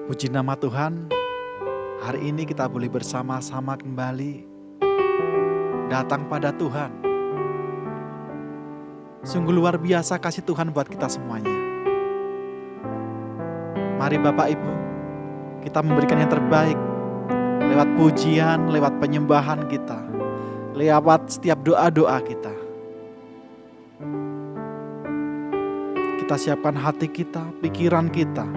Puji nama Tuhan, hari ini kita boleh bersama-sama kembali datang pada Tuhan. Sungguh luar biasa kasih Tuhan buat kita semuanya. Mari Bapak Ibu, kita memberikan yang terbaik lewat pujian, lewat penyembahan kita, lewat setiap doa-doa kita. Kita siapkan hati kita, pikiran kita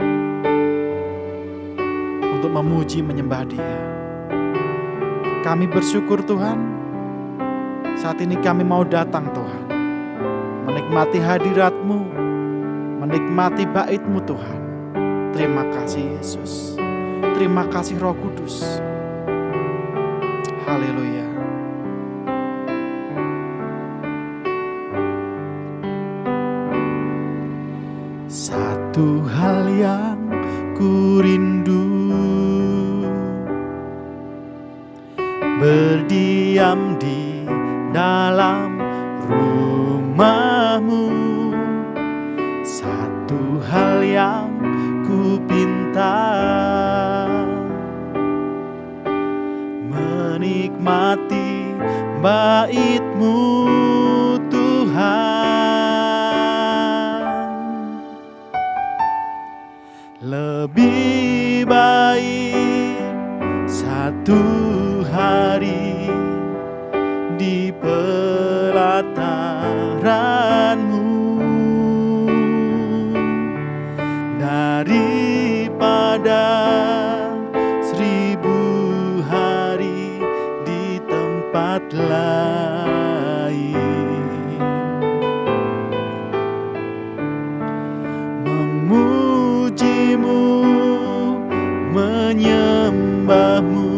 untuk memuji menyembah Dia. Kami bersyukur Tuhan, saat ini kami mau datang Tuhan, menikmati hadirat-Mu, menikmati bait-Mu Tuhan. Terima kasih Yesus, terima kasih Roh Kudus. Haleluya. Satu hal yang ku rindu, berdiam di dalam rumah-Mu. Satu hal yang ku pinta, menikmati bait-Mu Tuhan. Lebih baik satu hari di pelataran-Mu daripada 1000 hari di tempat lain. Memuji-Mu, menyembah-Mu,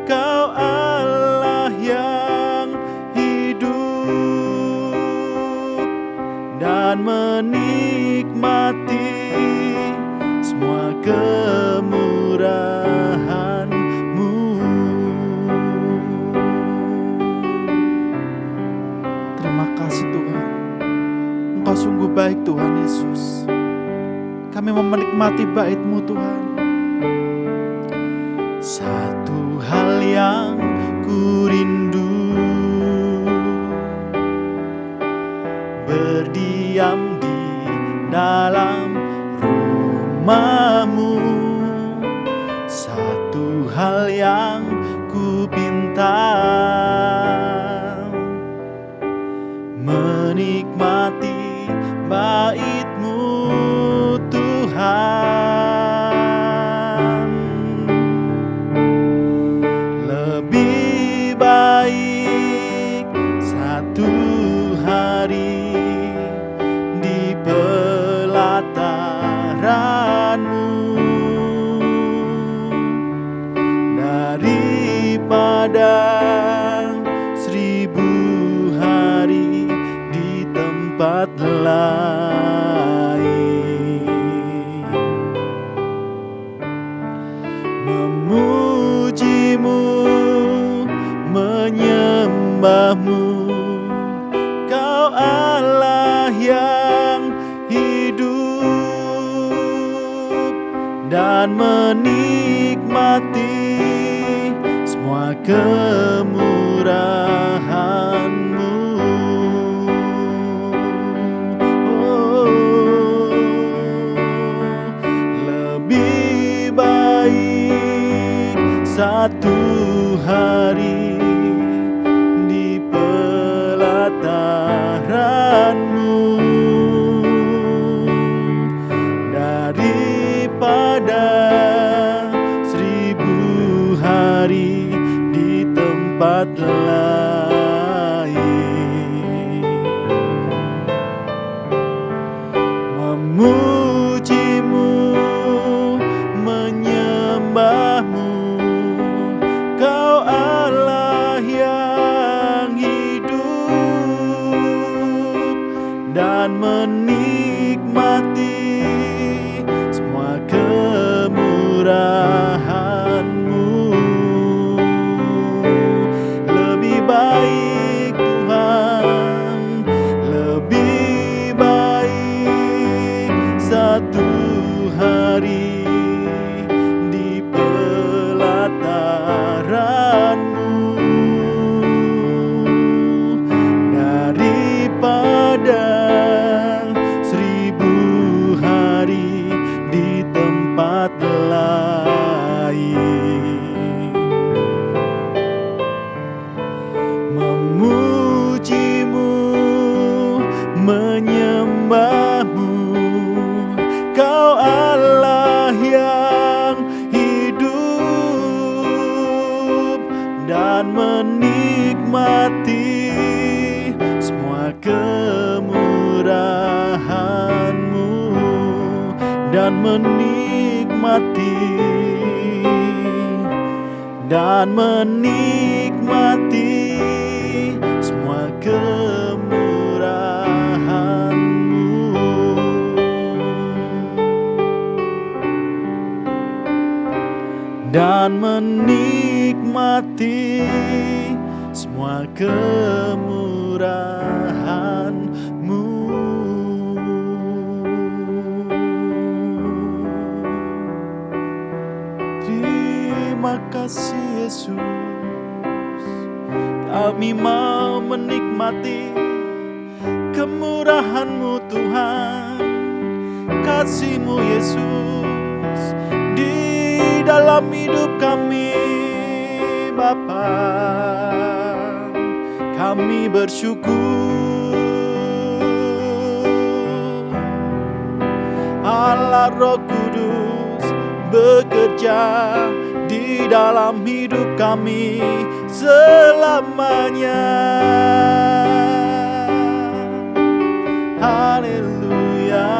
Kau Allah yang hidup, dan menikmati semua kemurahan-Mu. Terima kasih Tuhan, Engkau sungguh baik Tuhan Yesus. Kami mau menikmati bait-Mu Tuhan. Satu hal yang ku rindu, berdiam di dalam rumah-Mu. Satu hal yang ku pinta, menikmati bait-Mu Tuhan. Lebih baik satu hari di pelataran-Mu daripada 1000 hari di tempat lain. Memuji-Mu, menyembah-Mu, Kau Allah yang hidup, dan menikmati semua kemurahan-Mu. Oh, lebih baik satu hari di pelataran-Mu daripada 1000 hari di tempat lain. Memuji-Mu, menyembah-Mu, Kau Allah yang hidup, dan menikmati semua kemurahan-Mu. Lebih baik Tuhan, lebih baik satu hari menyembahmu. Kau Allah yang hidup dan menikmati semua kemurahan-Mu, dan menikmati semua kemurahan-Mu, dan menikmati semua kemurahan-Mu. Terima kasih Yesus, kami mau menikmati kemurahan-Mu Tuhan, kasih-Mu Yesus di dalam hidup kami Bapa. Kami bersyukur Allah Roh Kudus bekerja di dalam hidup kami selamanya. Haleluya.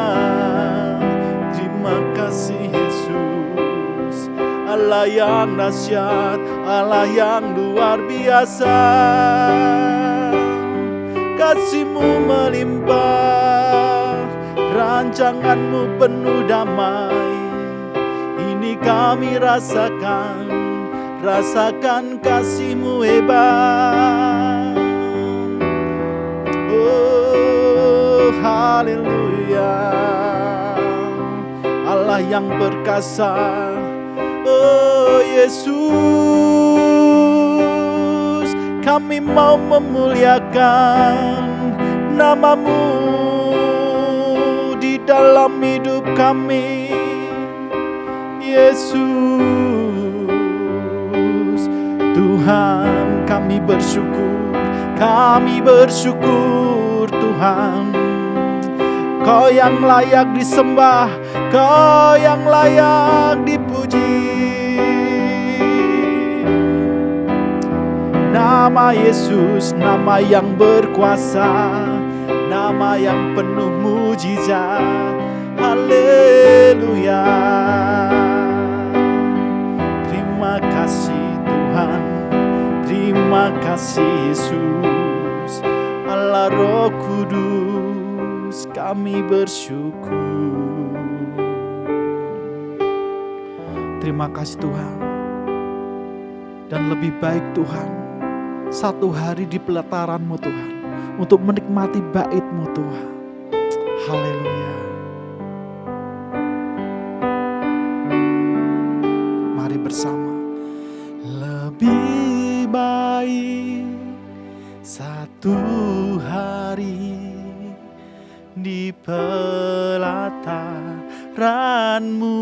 Terima kasih Yesus, Allah yang dahsyat, Allah yang luar biasa. Kasih-Mu melimpah, rancangan-Mu penuh damai. Ini kami rasakan kasih-Mu hebat. Oh, haleluya. Allah yang perkasa, oh Yesus, kami mau memuliakan nama-Mu di dalam hidup kami. Yesus, Tuhan, kami bersyukur Tuhan. Kau yang layak disembah, Kau yang layak dipuji. Nama Yesus, nama yang berkuasa, nama yang penuh mujizat. Haleluya. Terima kasih Tuhan, terima kasih Yesus, Allah Roh Kudus, kami bersyukur. Terima kasih Tuhan. Dan lebih baik Tuhan, satu hari di pelataran-Mu Tuhan, untuk menikmati bait-Mu Tuhan. Haleluya. Mari bersama. Lebih baik satu hari di pelataran-Mu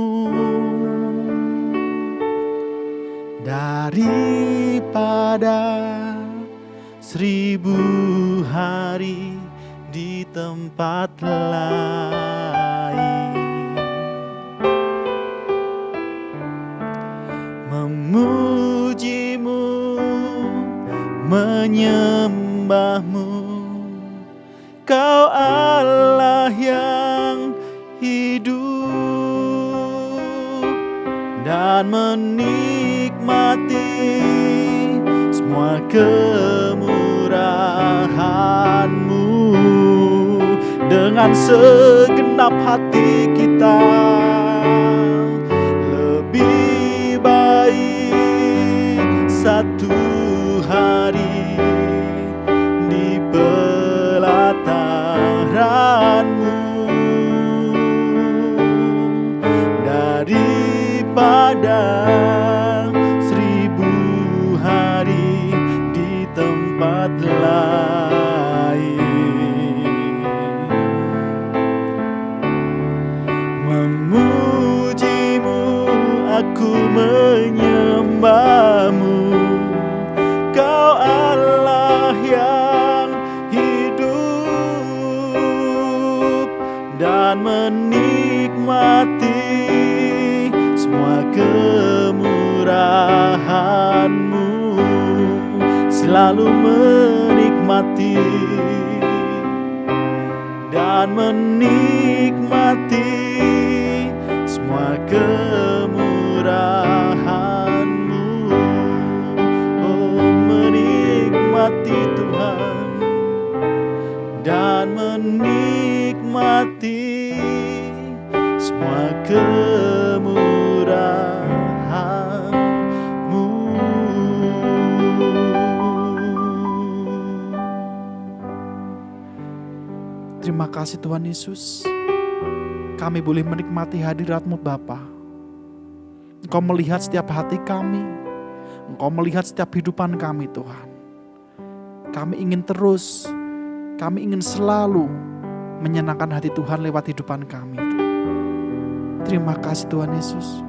daripada 1000 hari di tempat lain. Memuji-Mu, menyembah-Mu, Kau Allah yang hidup dan menikmati semua kemurahan-Mu. Dengan segenap hati kita, lebih baik satu hari di pelataran-Mu daripada 1000 hari di tempat lain. Memuji-Mu, aku menyembah-Mu, Kau Allah yang hidup dan menikmati semua kemurahan-Mu, selalu menikmati dan menikmati semua kemurahan-Mu. Oh, menikmati Tuhan dan menikmati semua kemurahan-Mu. Terima kasih Tuhan Yesus, kami boleh menikmati hadirat-Mu Bapa. Engkau melihat setiap hati kami, Engkau melihat setiap kehidupan kami Tuhan. Kami ingin terus, kami ingin selalu menyenangkan hati Tuhan lewat kehidupan kami. Terima kasih Tuhan Yesus.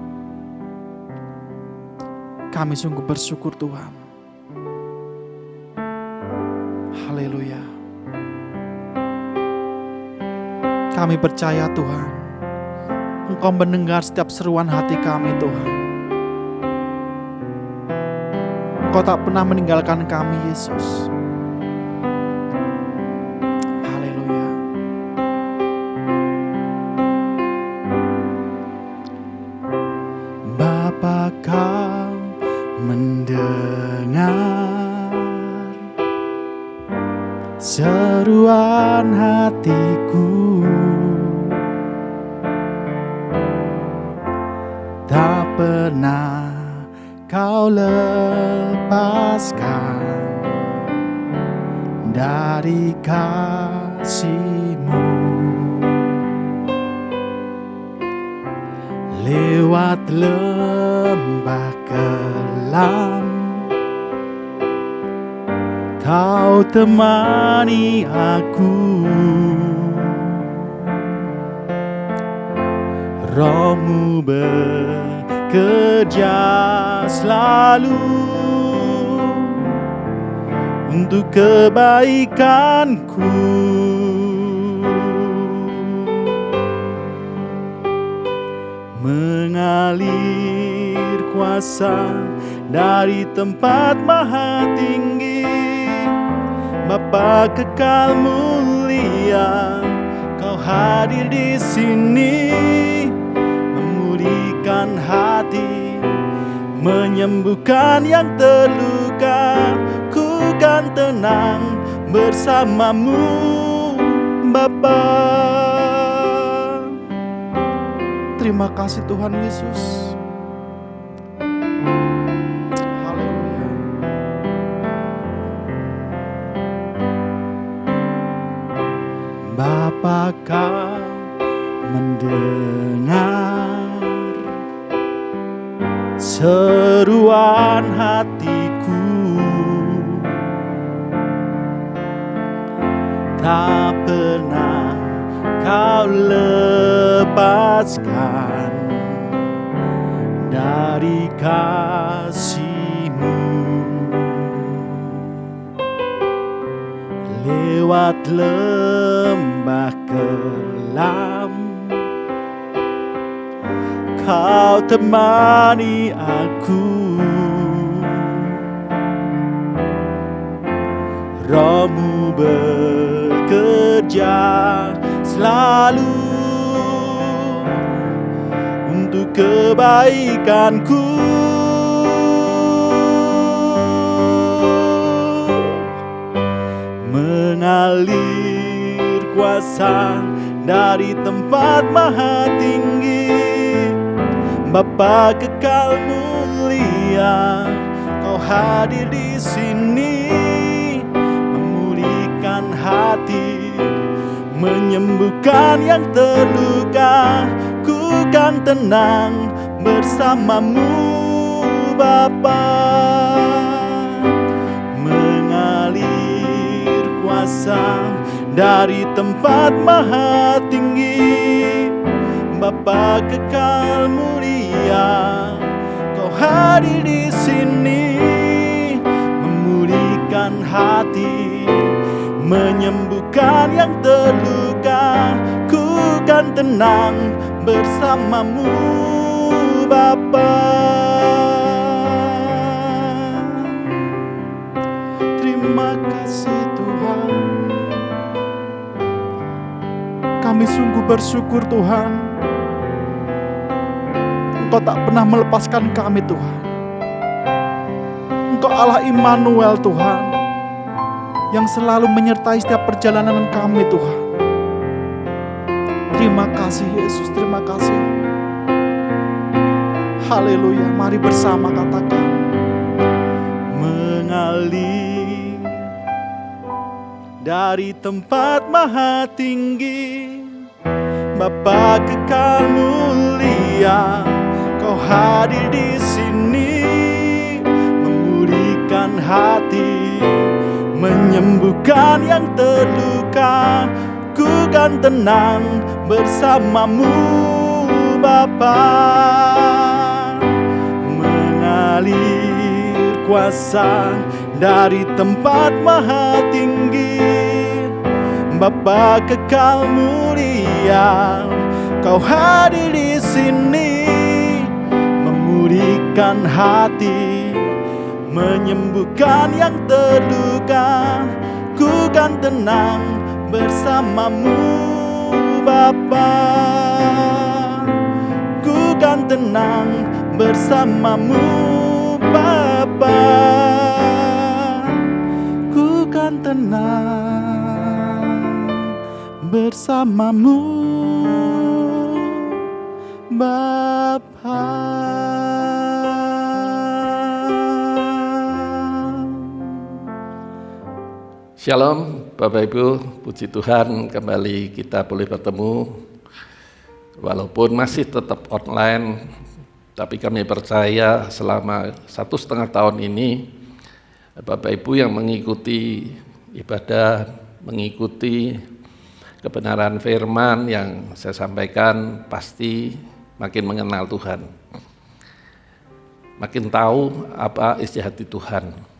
Kami sungguh bersyukur Tuhan. Haleluya. Kami percaya Tuhan, Engkau mendengar setiap seruan hati kami Tuhan. Engkau tak pernah meninggalkan kami Yesus. Haleluya. Bapa, Kau mendengar seruan hatiku, tak pernah Kau lepaskan dari kasih-Mu. Lewat lembah kelam, Kau temani aku. Roh-Mu bekerja selalu untuk kebaikanku. Mengalir kuasa dari tempat maha tinggi, Bapa kekal mulia, Kau hadir di sini, memulihkan hati, menyembuhkan yang terluka. Ku kan tenang bersama-Mu Bapa. Terima kasih Tuhan Yesus. Haleluya. Bapa, Kau mendengar seruan hatiku, tak pernah Kau lepaskan dari kasih-Mu. Lewat lembah kelam, Kau temani aku. Roh-Mu bekerja selalu untuk kebaikanku. Mengalir kuasa dari tempat maha tinggi, Bapa kekal mulia, Kau hadir di sini, memulihkan hati, menyembuhkan yang terluka. Ku kan tenang bersama-Mu Bapa. Mengalir kuasa dari tempat maha tinggi, Bapa kekal mulia, Kau hadir di sini, memulihkan hati, menyembuhkan yang terluka. Ku kan tenang bersama-Mu Bapa. Terima kasih Tuhan. Kami sungguh bersyukur Tuhan, Engkau tak pernah melepaskan kami Tuhan. Engkau Allah Immanuel Tuhan, yang selalu menyertai setiap perjalanan kami Tuhan. Terima kasih Yesus, terima kasih. Haleluya, mari bersama katakan. Mengalir dari tempat maha tinggi, Bapa kekal mulia, Kau hadir di sini, memulihkan hati, menyembuhkan yang terluka. Ku kan tenang bersama-Mu Bapa. Mengalir kuasa dari tempat maha tinggi, Bapa kekal mulia, Kau hadir di sini, memulihkan hati, menyembuhkan yang terluka. Ku kan tenang bersama-Mu Bapa. Ku kan tenang bersama-Mu Bapa. Ku kan tenang bersama-Mu Bapa. Shalom Bapak Ibu, puji Tuhan kembali kita boleh bertemu. Walaupun masih tetap online, tapi kami percaya selama 1,5 tahun ini Bapak Ibu yang mengikuti ibadah, mengikuti kebenaran firman yang saya sampaikan pasti makin mengenal Tuhan, makin tahu apa isi hati Tuhan.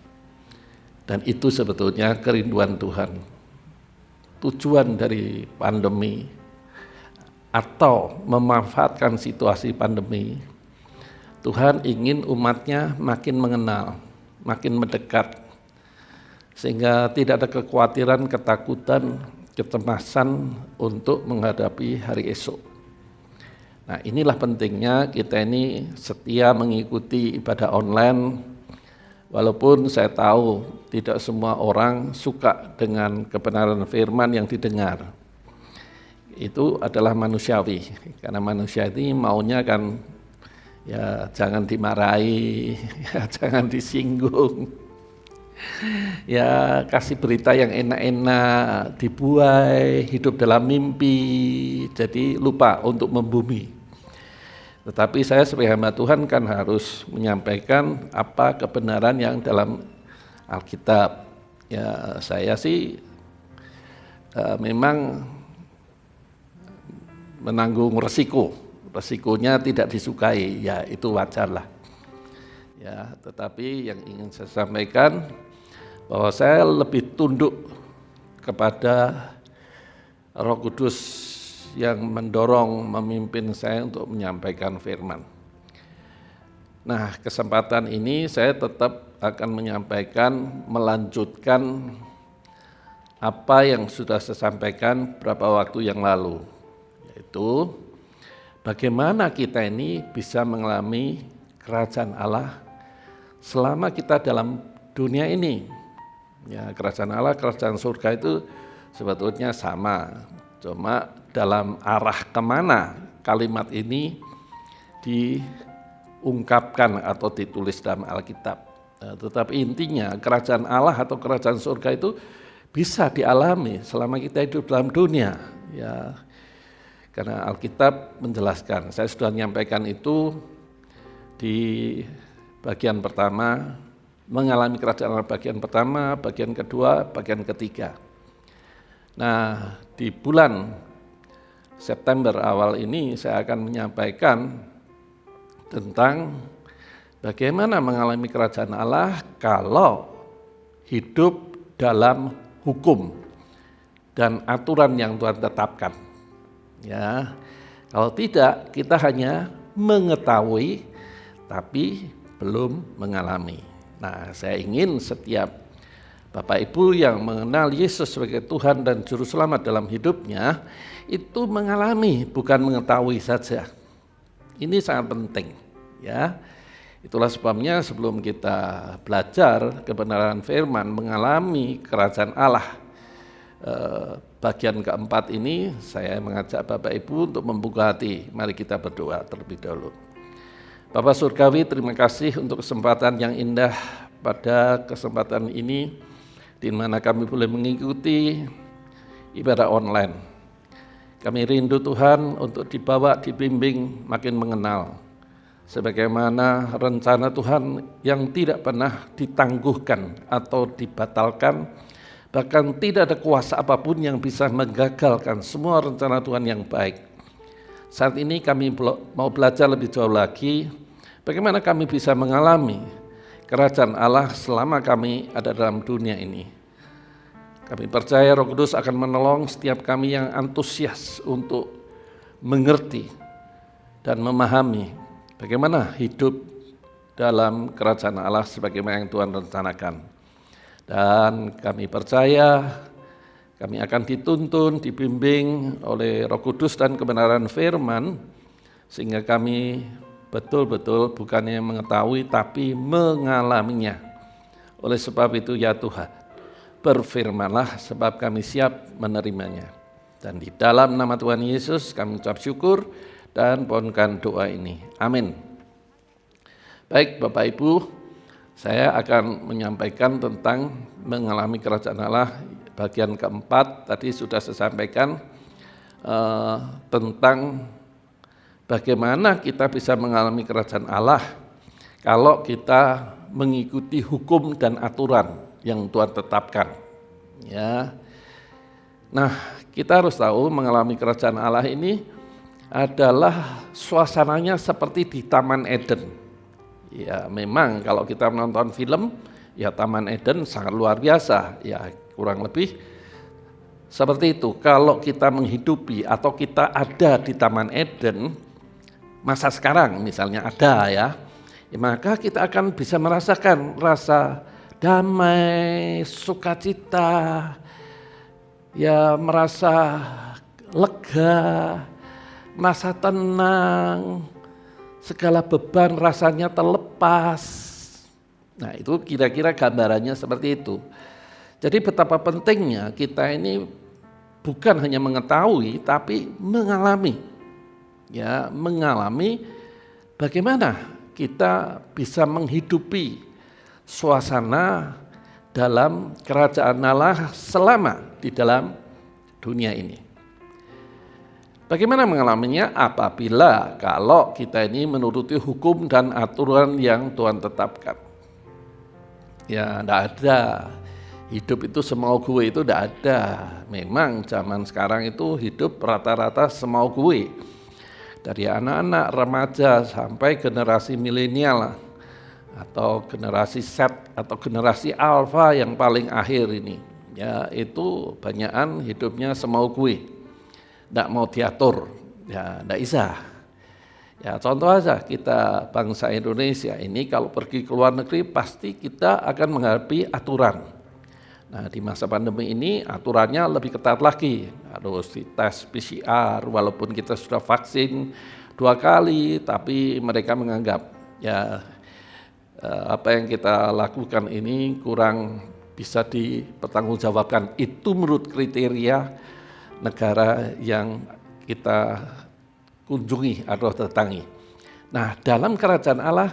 Dan itu sebetulnya kerinduan Tuhan. Tujuan dari pandemi atau memanfaatkan situasi pandemi, Tuhan ingin umatnya makin mengenal, makin mendekat, sehingga tidak ada kekhawatiran, ketakutan, kecemasan untuk menghadapi hari esok. Nah, inilah pentingnya kita ini setia mengikuti ibadah online. Walaupun saya tahu tidak semua orang suka dengan kebenaran firman yang didengar. Itu adalah manusiawi, karena manusia ini maunya kan ya jangan dimarahi, ya jangan disinggung. Ya kasih berita yang enak-enak, dibuai, hidup dalam mimpi, jadi lupa untuk membumi. Tetapi saya sebagai hamba Tuhan kan harus menyampaikan apa kebenaran yang dalam Alkitab. Ya saya sih memang menanggung resikonya tidak disukai, ya itu wajar lah. Ya, tetapi yang ingin saya sampaikan bahwa saya lebih tunduk kepada Roh Kudus yang mendorong, memimpin saya untuk menyampaikan firman. Nah, kesempatan ini saya tetap akan menyampaikan, melanjutkan apa yang sudah saya sampaikan beberapa waktu yang lalu, yaitu bagaimana kita ini bisa mengalami kerajaan Allah selama kita dalam dunia ini. Ya, kerajaan Allah, kerajaan surga itu sebetulnya sama, cuma dalam arah kemana kalimat ini diungkapkan atau ditulis dalam Alkitab. Nah, tetapi intinya kerajaan Allah atau kerajaan surga itu bisa dialami selama kita hidup dalam dunia. Ya, karena Alkitab menjelaskan. Saya sudah menyampaikan itu di bagian pertama, mengalami kerajaan Allah bagian pertama, bagian kedua, bagian ketiga. Nah, di bulan September awal ini saya akan menyampaikan tentang bagaimana mengalami kerajaan Allah kalau hidup dalam hukum dan aturan yang Tuhan tetapkan. Ya, kalau tidak kita hanya mengetahui tapi belum mengalami. Nah, saya ingin setiap Bapak Ibu yang mengenal Yesus sebagai Tuhan dan Juru Selamat dalam hidupnya itu mengalami, bukan mengetahui saja. Ini sangat penting, ya. Itulah sebabnya sebelum kita belajar kebenaran firman, mengalami kerajaan Allah, bagian keempat ini saya mengajak Bapak Ibu untuk membuka hati. Mari kita berdoa terlebih dahulu. Bapak Surgawi, terima kasih untuk kesempatan yang indah pada kesempatan ini, di mana kami boleh mengikuti ibadah online. Kami rindu Tuhan untuk dibawa, dibimbing, makin mengenal sebagaimana rencana Tuhan yang tidak pernah ditangguhkan atau dibatalkan, bahkan tidak ada kuasa apapun yang bisa menggagalkan semua rencana Tuhan yang baik. Saat ini kami mau belajar lebih jauh lagi bagaimana kami bisa mengalami kerajaan Allah selama kami ada dalam dunia ini. Kami percaya Roh Kudus akan menolong setiap kami yang antusias untuk mengerti dan memahami bagaimana hidup dalam kerajaan Allah sebagaimana yang Tuhan rencanakan. Dan kami percaya kami akan dituntun, dibimbing oleh Roh Kudus dan kebenaran firman, sehingga kami betul-betul bukannya mengetahui tapi mengalaminya. Oleh sebab itu ya Tuhan, berfirmanlah sebab kami siap menerimanya. Dan di dalam nama Tuhan Yesus kami ucap syukur dan pohonkan doa ini. Amin. Baik Bapak Ibu, saya akan menyampaikan tentang mengalami kerajaan Allah bagian keempat. Tadi sudah saya sampaikan tentang bagaimana kita bisa mengalami kerajaan Allah kalau kita mengikuti hukum dan aturan yang Tuhan tetapkan. Ya. Nah, kita harus tahu mengalami kerajaan Allah ini adalah suasananya seperti di Taman Eden. Ya, memang kalau kita menonton film, ya Taman Eden sangat luar biasa. Ya, kurang lebih seperti itu. Kalau kita menghidupi atau kita ada di Taman Eden, masa sekarang misalnya ada ya, maka kita akan bisa merasakan rasa damai, sukacita, ya merasa lega, merasa tenang, segala beban rasanya terlepas. Nah itu kira-kira gambarannya seperti itu. Jadi betapa pentingnya kita ini bukan hanya mengetahui tapi mengalami. Ya, mengalami bagaimana kita bisa menghidupi suasana dalam kerajaan Allah selama di dalam dunia ini. Bagaimana mengalaminya? Apabila kalau kita ini menuruti hukum dan aturan yang Tuhan tetapkan. Ya, tidak ada. Hidup itu semau gue itu tidak ada. Memang zaman sekarang itu hidup rata-rata semau gue. Dari anak-anak, remaja sampai generasi milenial atau generasi Z atau generasi Alpha yang paling akhir ini, ya itu banyakan hidupnya semau gue, tidak mau diatur, ya tidak bisa. Ya contoh aja kita bangsa Indonesia ini kalau pergi ke luar negeri pasti kita akan menghadapi aturan. Nah di masa pandemi ini aturannya lebih ketat lagi, harus dites PCR walaupun kita sudah vaksin 2 kali, tapi mereka menganggap ya apa yang kita lakukan ini kurang bisa dipertanggungjawabkan. Itu menurut kriteria negara yang kita kunjungi atau datangi. Nah dalam kerajaan Allah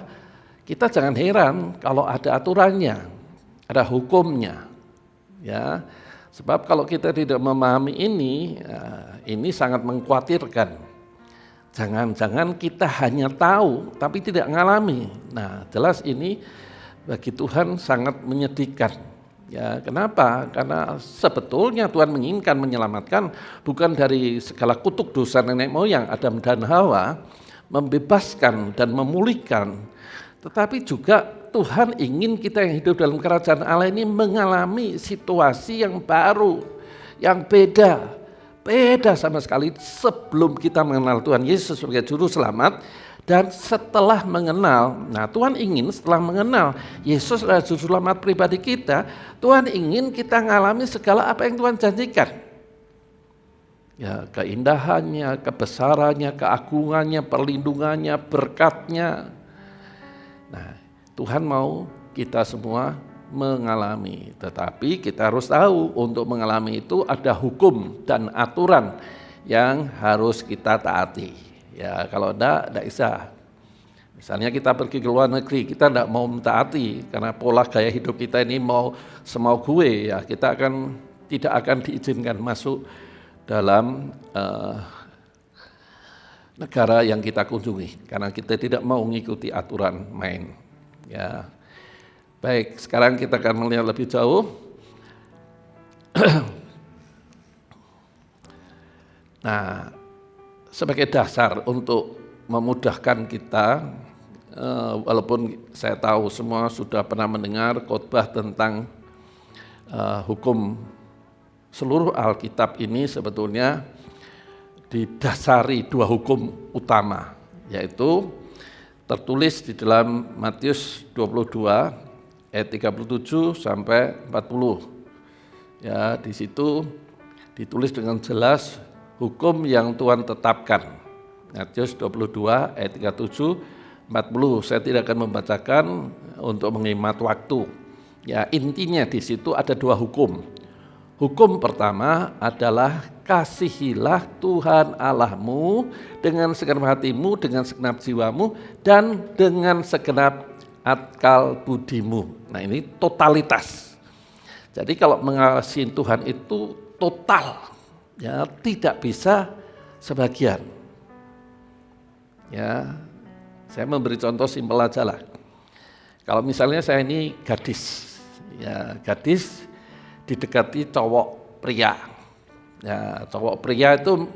kita jangan heran kalau ada aturannya, ada hukumnya. Ya, sebab kalau kita tidak memahami ini, ini sangat mengkhawatirkan. Jangan-jangan kita hanya tahu tapi tidak mengalami. Nah, jelas ini bagi Tuhan sangat menyedihkan. Ya, kenapa? Karena sebetulnya Tuhan menginginkan menyelamatkan bukan dari segala kutuk dosa nenek moyang Adam dan Hawa, membebaskan dan memulihkan, tetapi juga Tuhan ingin kita yang hidup dalam kerajaan Allah ini mengalami situasi yang baru, yang beda, Beda sama sekali sebelum kita mengenal Tuhan Yesus sebagai Juru Selamat dan setelah mengenal. Nah, Tuhan ingin setelah mengenal Yesus adalah Juru Selamat pribadi kita, Tuhan ingin kita mengalami segala apa yang Tuhan janjikan. Ya, keindahannya, kebesarannya, keagungannya, perlindungannya, berkatnya. Nah, Tuhan mau kita semua mengalami, tetapi kita harus tahu untuk mengalami itu ada hukum dan aturan yang harus kita taati. Ya, kalau tidak bisa. Misalnya kita pergi ke luar negeri, kita tidak mau mentaati karena pola gaya hidup kita ini mau semau gue, ya kita tidak akan diizinkan masuk dalam negara yang kita kunjungi karena kita tidak mau mengikuti aturan main. Ya. Baik, sekarang kita akan melihat lebih jauh. Nah, sebagai dasar untuk memudahkan kita, walaupun saya tahu semua sudah pernah mendengar khotbah tentang hukum, seluruh Alkitab ini sebetulnya didasari dua hukum utama, yaitu tertulis di dalam Matius 22 ayat 37 sampai 40. Ya, di situ ditulis dengan jelas hukum yang Tuhan tetapkan. Matius 22 ayat 37 40. Saya tidak akan membacakan untuk menghemat waktu. Ya, intinya di situ ada dua hukum. Hukum pertama adalah kasihilah Tuhan Allahmu dengan segenap hatimu, dengan segenap jiwamu, dan dengan segenap akal budimu. Nah, ini totalitas. Jadi kalau mengasihi Tuhan itu total, ya tidak bisa sebagian. Ya, saya memberi contoh simpel aja lah. Kalau misalnya saya ini gadis, ya gadis didekati cowok pria. Ya, cowok pria itu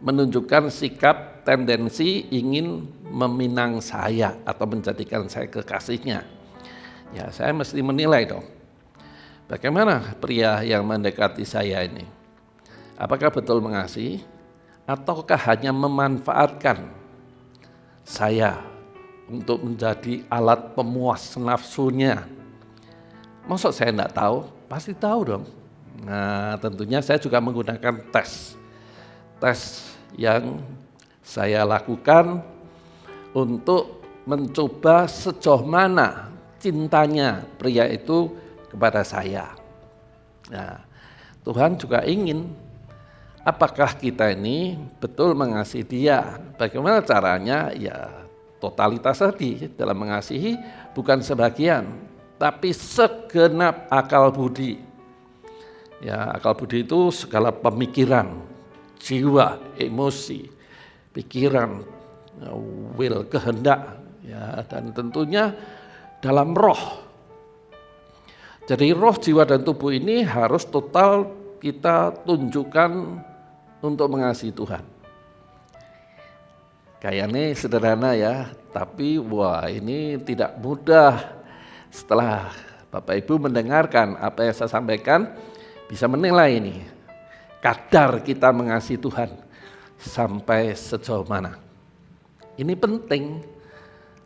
menunjukkan sikap tendensi ingin meminang saya atau menjadikan saya kekasihnya. Ya, saya mesti menilai dong. Bagaimana pria yang mendekati saya ini? Apakah betul mengasihi ataukah hanya memanfaatkan saya untuk menjadi alat pemuas nafsunya? Maksud saya enggak tahu? Pasti tahu dong. Nah, tentunya saya juga menggunakan tes yang saya lakukan untuk mencoba sejauh mana cintanya pria itu kepada saya. Nah, Tuhan juga ingin apakah kita ini betul mengasihi dia. Bagaimana caranya? Ya totalitas tadi, dalam mengasihi bukan sebagian, tapi segenap akal budi. Ya, akal budi itu segala pemikiran, jiwa, emosi, pikiran, will, kehendak, ya, dan tentunya dalam roh. Jadi roh, jiwa, dan tubuh ini harus total kita tunjukkan untuk mengasihi Tuhan. Kayaknya sederhana ya, tapi wah ini tidak mudah. Setelah Bapak Ibu mendengarkan apa yang saya sampaikan, bisa menilai ini kadar kita mengasihi Tuhan sampai sejauh mana. Ini penting,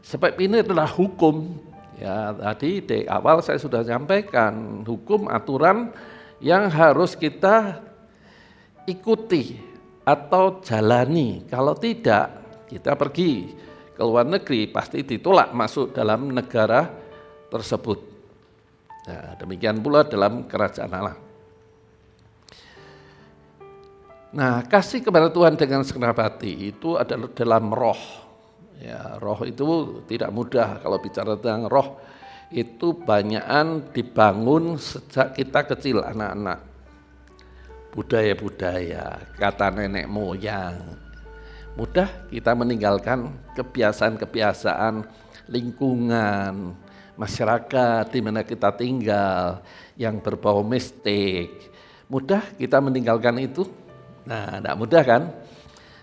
sebab ini adalah hukum. Ya, tadi di awal saya sudah sampaikan hukum aturan yang harus kita ikuti atau jalani. Kalau tidak, kita pergi ke luar negeri pasti ditolak masuk dalam negara tersebut. Nah, demikian pula dalam kerajaan Allah. Nah, kasih kepada Tuhan dengan segenap hati itu adalah dalam roh. Ya, roh itu tidak mudah. Kalau bicara tentang roh itu banyakan dibangun sejak kita kecil, anak-anak. Budaya-budaya, kata nenek moyang. Mudah kita meninggalkan kebiasaan-kebiasaan lingkungan, masyarakat di mana kita tinggal yang berbau mistik. Mudah kita meninggalkan itu. Nah, tidak mudah kan?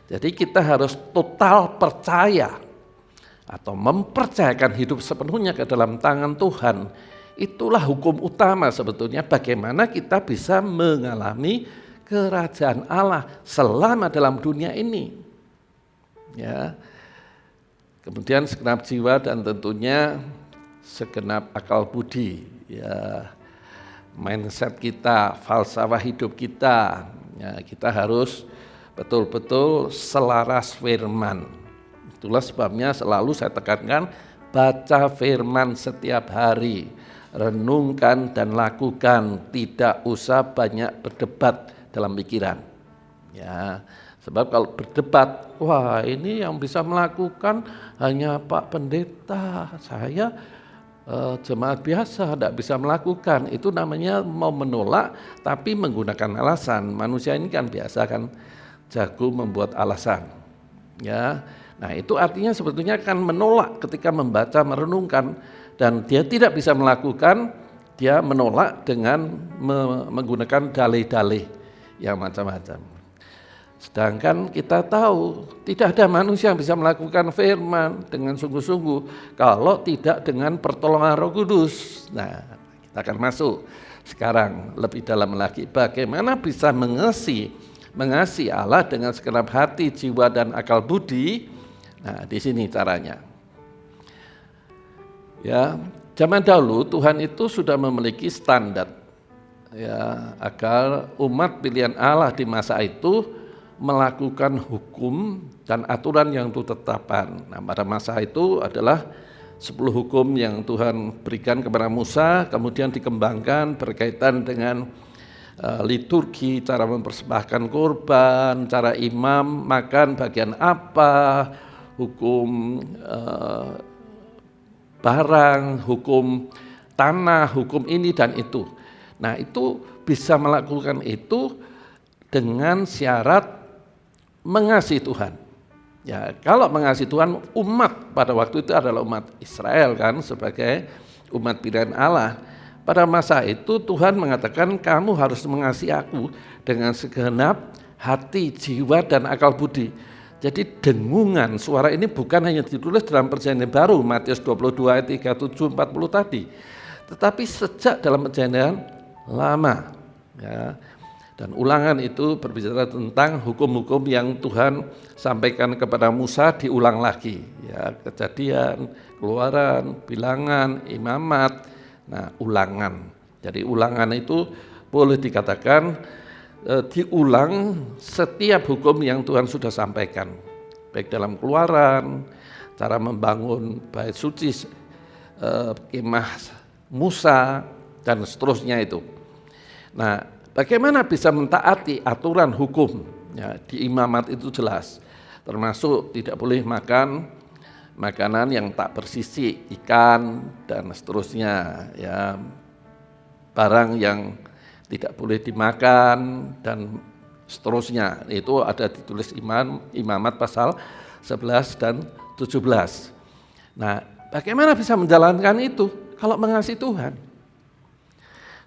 Jadi kita harus total percaya atau mempercayakan hidup sepenuhnya ke dalam tangan Tuhan. Itulah hukum utama sebetulnya bagaimana kita bisa mengalami kerajaan Allah selama dalam dunia ini. Ya. Kemudian segenap jiwa dan tentunya segenap akal budi, ya, mindset kita, falsafah hidup kita, ya, kita harus betul-betul selaras firman. Itulah sebabnya selalu saya tekankan, baca firman setiap hari, renungkan dan lakukan, tidak usah banyak berdebat dalam pikiran. Ya, sebab kalau berdebat, wah ini yang bisa melakukan hanya Pak Pendeta, saya jemaat biasa tidak bisa melakukan. Itu namanya mau menolak tapi menggunakan alasan. Manusia ini kan biasa kan jago membuat alasan. Ya, nah itu artinya sebetulnya kan menolak ketika membaca, merenungkan, dan dia tidak bisa melakukan, dia menolak dengan menggunakan dalih-dalih yang macam-macam. Sedangkan kita tahu tidak ada manusia yang bisa melakukan firman dengan sungguh-sungguh kalau tidak dengan pertolongan Roh Kudus. Nah, kita akan masuk sekarang lebih dalam lagi bagaimana bisa mengasihi Allah dengan segenap hati, jiwa dan akal budi. Nah, di sini caranya. Ya, zaman dahulu Tuhan itu sudah memiliki standar, ya, agar umat pilihan Allah di masa itu melakukan hukum dan aturan yang ditetapkan. Nah, pada masa itu adalah 10 hukum yang Tuhan berikan kepada Musa, kemudian dikembangkan berkaitan dengan liturgi, cara mempersembahkan korban, cara imam makan bagian apa, hukum barang, hukum tanah, hukum ini dan itu. Nah, itu bisa melakukan itu dengan syarat mengasihi Tuhan. Ya, kalau mengasihi Tuhan, umat pada waktu itu adalah umat Israel kan sebagai umat pilihan Allah. Pada masa itu Tuhan mengatakan kamu harus mengasihi aku dengan segenap hati, jiwa dan akal budi. Jadi dengungan suara ini bukan hanya ditulis dalam Perjanjian Baru Matius 22 ayat 37 40 tadi, tetapi sejak dalam Perjanjian Lama. Ya. Dan Ulangan itu berbicara tentang hukum-hukum yang Tuhan sampaikan kepada Musa diulang lagi. Ya, Kejadian, Keluaran, Bilangan, Imamat, nah Ulangan. Jadi Ulangan itu boleh dikatakan diulang setiap hukum yang Tuhan sudah sampaikan. Baik dalam Keluaran, cara membangun bait suci, kemah Musa, dan seterusnya itu. Nah, bagaimana bisa mentaati aturan hukum? Ya, di Imamat itu jelas, termasuk tidak boleh makan makanan yang tak bersisi, ikan dan seterusnya. Ya, barang yang tidak boleh dimakan dan seterusnya. Itu ada ditulis Imamat pasal 11 dan 17. Nah, bagaimana bisa menjalankan itu kalau mengasihi Tuhan?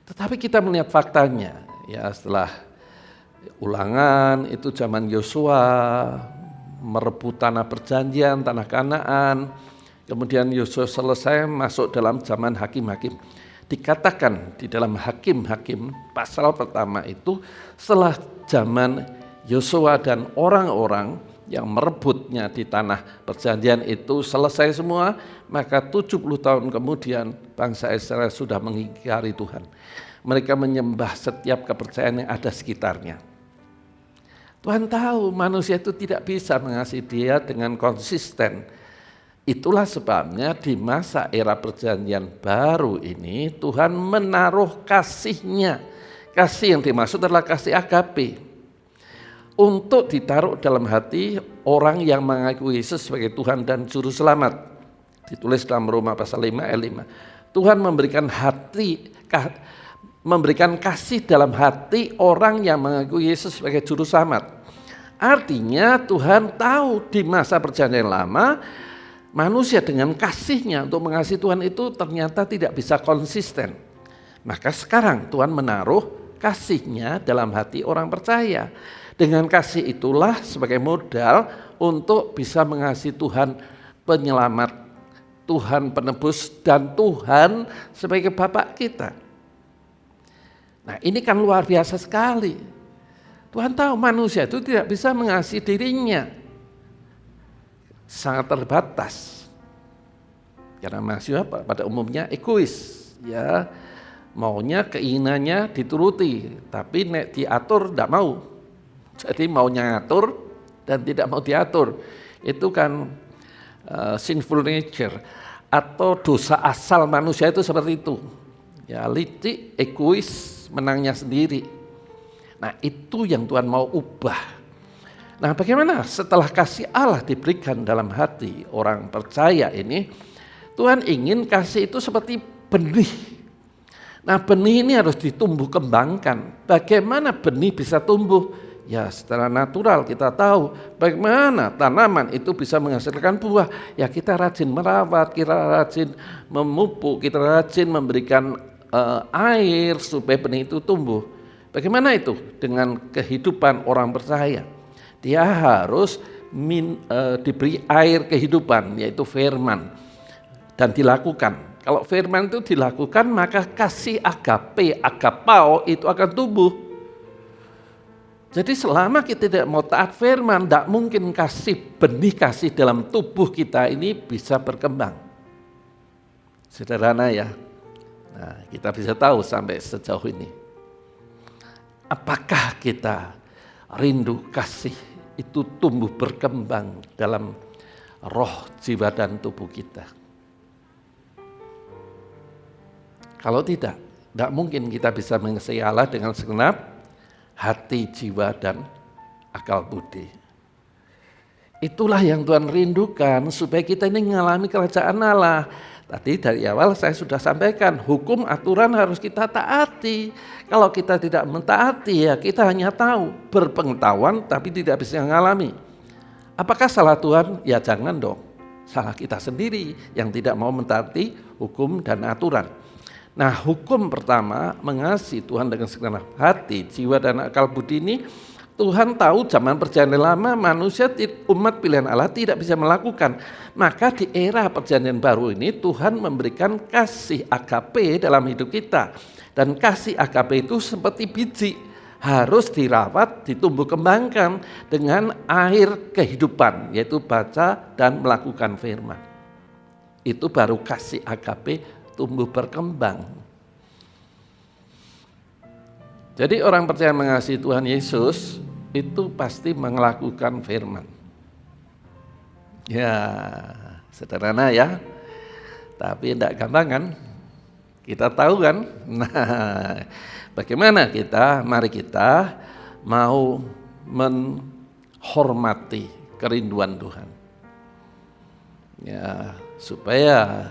Tetapi kita melihat faktanya. Ya, setelah Ulangan itu zaman Yosua merebut tanah perjanjian, tanah Kanaan. Kemudian Yosua selesai masuk dalam zaman hakim-hakim. Dikatakan di dalam Hakim-Hakim pasal pertama itu setelah zaman Yosua dan orang-orang yang merebutnya di tanah perjanjian itu selesai semua, maka 70 tahun kemudian bangsa Israel sudah mengingkari Tuhan. Mereka menyembah setiap kepercayaan yang ada sekitarnya. Tuhan tahu manusia itu tidak bisa mengasihi Dia dengan konsisten. Itulah sebabnya di masa era perjanjian baru ini Tuhan menaruh kasih-Nya. Kasih yang dimaksud adalah kasih agape. Untuk ditaruh dalam hati orang yang mengakui Yesus sebagai Tuhan dan Juru Selamat. Ditulis dalam Roma pasal 5 ayat 5. Tuhan memberikan kasih dalam hati orang yang mengakui Yesus sebagai Juru Selamat. Artinya Tuhan tahu di masa perjanjian lama manusia dengan kasih-Nya untuk mengasihi Tuhan itu ternyata tidak bisa konsisten. Maka sekarang Tuhan menaruh kasih-Nya dalam hati orang percaya. Dengan kasih itulah sebagai modal untuk bisa mengasihi Tuhan penyelamat, Tuhan penebus, dan Tuhan sebagai Bapa kita. Nah, ini kan luar biasa sekali. Tuhan tahu manusia itu tidak bisa mengasihi dirinya. Sangat terbatas. Karena manusia pada umumnya egois, ya. Maunya, keinginannya dituruti, tapi nek diatur tidak mau. Jadi maunya ngatur dan tidak mau diatur. Itu kan sinful nature atau dosa asal manusia itu seperti itu. Ya, licik, egois, menangnya sendiri. Nah, itu yang Tuhan mau ubah. Nah, bagaimana setelah kasih Allah diberikan dalam hati orang percaya ini, Tuhan ingin kasih itu seperti benih. Nah, benih ini harus ditumbuh kembangkan. Bagaimana benih bisa tumbuh? Ya, secara natural kita tahu bagaimana tanaman itu bisa menghasilkan buah. Ya, kita rajin merawat, kita rajin memupuk, kita rajin memberikan air supaya benih itu tumbuh. Bagaimana itu dengan kehidupan orang percaya? Dia harus diberi air kehidupan, yaitu firman, dan dilakukan. Kalau firman itu dilakukan, maka kasih agape, agapao itu akan tumbuh. Jadi selama kita tidak mau taat firman, tidak mungkin benih kasih dalam tubuh kita ini bisa berkembang. Sederhana ya. Nah, kita bisa tahu sampai sejauh ini. Apakah kita rindu kasih itu tumbuh berkembang dalam roh, jiwa, dan tubuh kita? Kalau tidak mungkin kita bisa mengasihi Allah dengan segenap hati, jiwa, dan akal budi. Itulah yang Tuhan rindukan supaya kita ini mengalami kerajaan Allah. Tadi dari awal saya sudah sampaikan, hukum aturan harus kita taati. Kalau kita tidak mentaati, ya kita hanya tahu, berpengetahuan tapi tidak bisa mengalami. Apakah salah Tuhan? Ya jangan dong. Salah kita sendiri yang tidak mau mentaati hukum dan aturan. Nah, hukum pertama, mengasihi Tuhan dengan segenap hati, jiwa, dan akal budi ini, Tuhan tahu zaman perjanjian lama manusia umat pilihan Allah tidak bisa melakukan. Maka di era perjanjian baru ini Tuhan memberikan kasih agape dalam hidup kita. Dan kasih agape itu seperti biji, harus dirawat, ditumbuh kembangkan dengan air kehidupan, yaitu baca dan melakukan firman. Itu baru kasih agape tumbuh berkembang. Jadi orang percaya mengasihi Tuhan Yesus itu pasti melakukan firman. Ya, sederhana ya. Tapi tidak gampang kan? Kita tahu kan? Nah, bagaimana kita? Mari kita mau menghormati kerinduan Tuhan. Ya, supaya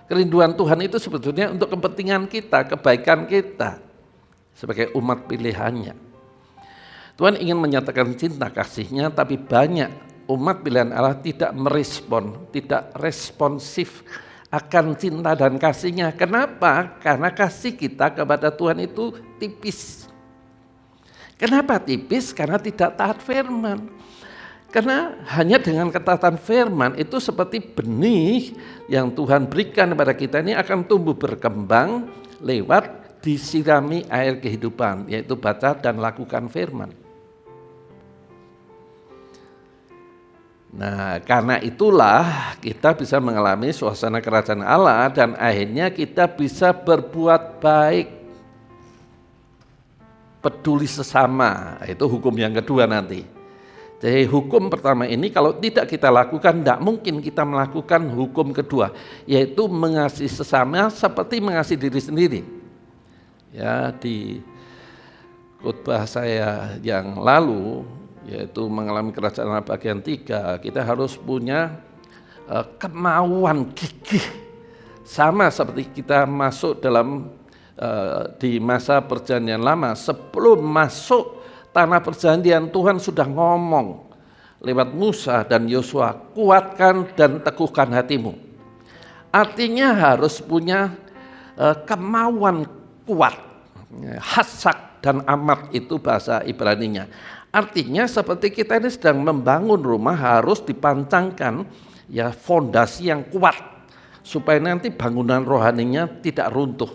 kerinduan Tuhan itu sebetulnya untuk kepentingan kita, kebaikan kita sebagai umat pilihannya. Tuhan ingin menyatakan cinta kasih-Nya, tapi banyak umat pilihan Allah tidak merespon, tidak responsif akan cinta dan kasih-Nya. Kenapa? Karena kasih kita kepada Tuhan itu tipis. Kenapa tipis? Karena tidak taat firman. Karena hanya dengan ketaatan firman itu seperti benih yang Tuhan berikan kepada kita ini akan tumbuh berkembang lewat disirami air kehidupan, yaitu baca dan lakukan firman. Nah, karena itulah kita bisa mengalami suasana kerajaan Allah dan akhirnya kita bisa berbuat baik, peduli sesama. Itu hukum yang kedua nanti. Jadi hukum pertama ini kalau tidak kita lakukan, tidak mungkin kita melakukan hukum kedua, yaitu mengasihi sesama seperti mengasihi diri sendiri. Ya, di khotbah saya yang lalu, yaitu mengalami kerajaan Allah bagian 3, kita harus punya kemauan gigih, sama seperti kita masuk dalam di masa perjanjian lama. Sebelum masuk tanah perjanjian, Tuhan sudah ngomong lewat Musa dan Yosua, kuatkan dan teguhkan hatimu. Artinya harus punya kemauan kuat, hasak dan amat itu bahasa Ibraninya. Artinya seperti kita ini sedang membangun rumah, harus dipancangkan ya fondasi yang kuat supaya nanti bangunan rohaninya tidak runtuh.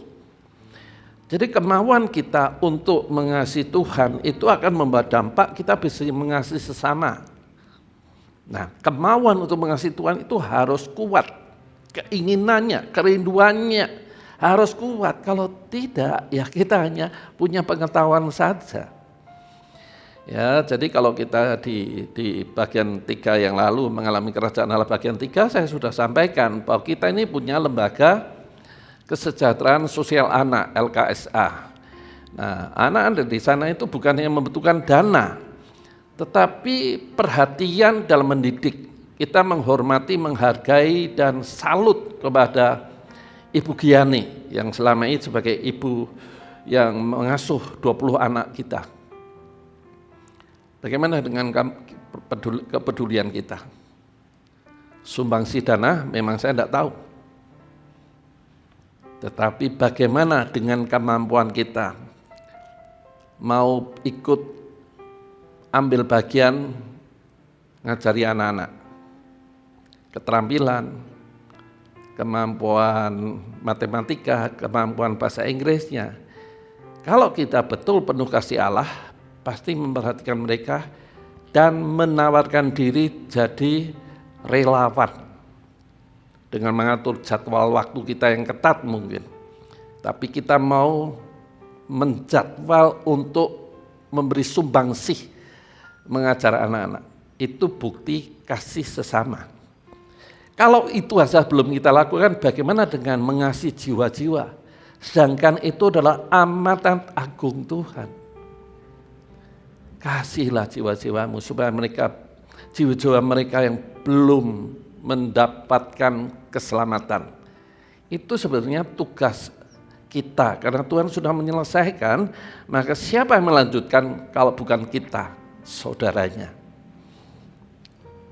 Jadi kemauan kita untuk mengasihi Tuhan itu akan membawa dampak kita bisa mengasihi sesama. Nah, kemauan untuk mengasihi Tuhan itu harus kuat. Keinginannya, kerinduannya harus kuat. Kalau tidak, ya kita hanya punya pengetahuan saja. Ya, jadi kalau kita di bagian 3 yang lalu mengalami kerajaan Allah bagian 3, saya sudah sampaikan bahwa kita ini punya lembaga kesejahteraan sosial anak LKSA. Nah, anak di sana itu bukan hanya membutuhkan dana, tetapi perhatian dalam mendidik. Kita menghormati, menghargai, dan salut kepada Ibu Giani yang selama ini sebagai ibu yang mengasuh 20 anak kita. Bagaimana dengan kepedulian kita? Sumbangsi dana memang saya tidak tahu. Tetapi bagaimana dengan kemampuan kita mau ikut ambil bagian ngajari anak-anak, keterampilan, kemampuan matematika, kemampuan bahasa Inggrisnya. Kalau kita betul penuh kasih Allah, pasti memperhatikan mereka dan menawarkan diri jadi relawan. Dengan mengatur jadwal waktu kita yang ketat mungkin. Tapi kita mau menjadwal untuk memberi sumbangsih mengajar anak-anak. Itu bukti kasih sesama. Kalau itu saja belum kita lakukan, bagaimana dengan mengasihi jiwa-jiwa? Sedangkan itu adalah amanat agung Tuhan. Kasihlah jiwa-jiwamu supaya jiwa-jiwa mereka yang belum mendapatkan keselamatan. Itu sebenarnya tugas kita, karena Tuhan sudah menyelesaikan, maka siapa yang melanjutkan kalau bukan kita, saudaranya.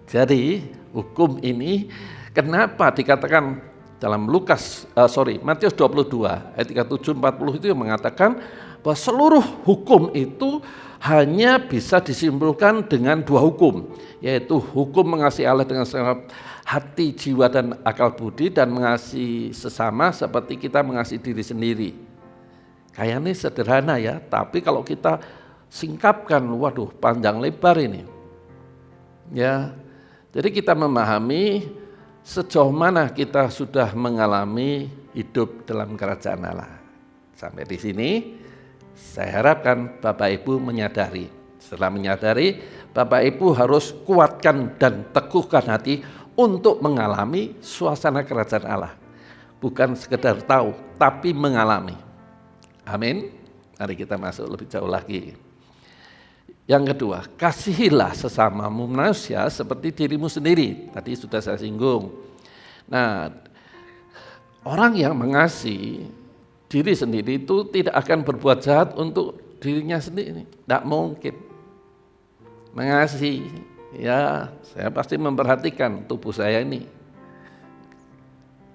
Jadi hukum ini kenapa dikatakan dalam Matius 22 ayat 37-40 itu yang mengatakan bahwa seluruh hukum itu hanya bisa disimpulkan dengan 2 hukum, yaitu hukum mengasihi Allah dengan segenap hati, jiwa, dan akal budi, dan mengasihi sesama seperti kita mengasihi diri sendiri. Kayaknya sederhana ya, tapi kalau kita singkapkan, waduh panjang lebar ini. Ya, jadi kita memahami sejauh mana kita sudah mengalami hidup dalam kerajaan Allah. Sampai di sini saya harapkan Bapak Ibu menyadari. Setelah menyadari, Bapak Ibu harus kuatkan dan teguhkan hati untuk mengalami suasana kerajaan Allah. Bukan sekedar tahu, tapi mengalami. Amin. Mari kita masuk lebih jauh lagi. Yang kedua, kasihilah sesamamu manusia seperti dirimu sendiri. Tadi sudah saya singgung. Nah, orang yang mengasihi diri sendiri itu tidak akan berbuat jahat untuk dirinya sendiri. Tidak mungkin. Mengasihi, ya saya pasti memperhatikan tubuh saya ini.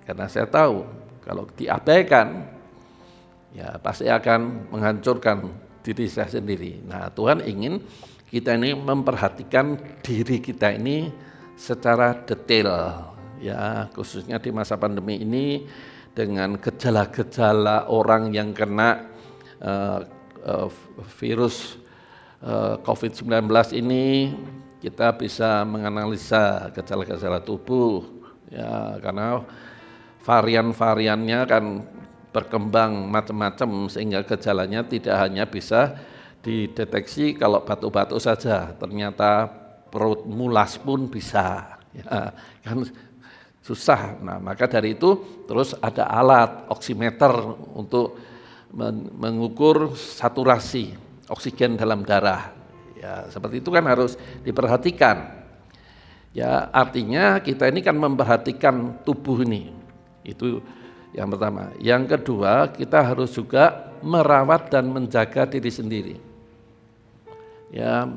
Karena saya tahu kalau diabaikan, ya pasti akan menghancurkan diri saya sendiri. Nah, Tuhan ingin kita ini memperhatikan diri kita ini secara detail, ya khususnya di masa pandemi ini dengan gejala-gejala orang yang kena virus COVID-19 ini, kita bisa menganalisa gejala-gejala tubuh, ya karena varian-variannya kan berkembang macam-macam sehingga gejalanya tidak hanya bisa dideteksi kalau batuk-batuk saja, ternyata perut mulas pun bisa, ya kan susah. Nah, maka dari itu terus ada alat oximeter untuk mengukur saturasi oksigen dalam darah. Ya, seperti itu kan harus diperhatikan. Ya, artinya kita ini kan memperhatikan tubuh ini. Itu yang pertama. Yang kedua, kita harus juga merawat dan menjaga diri sendiri. Ya,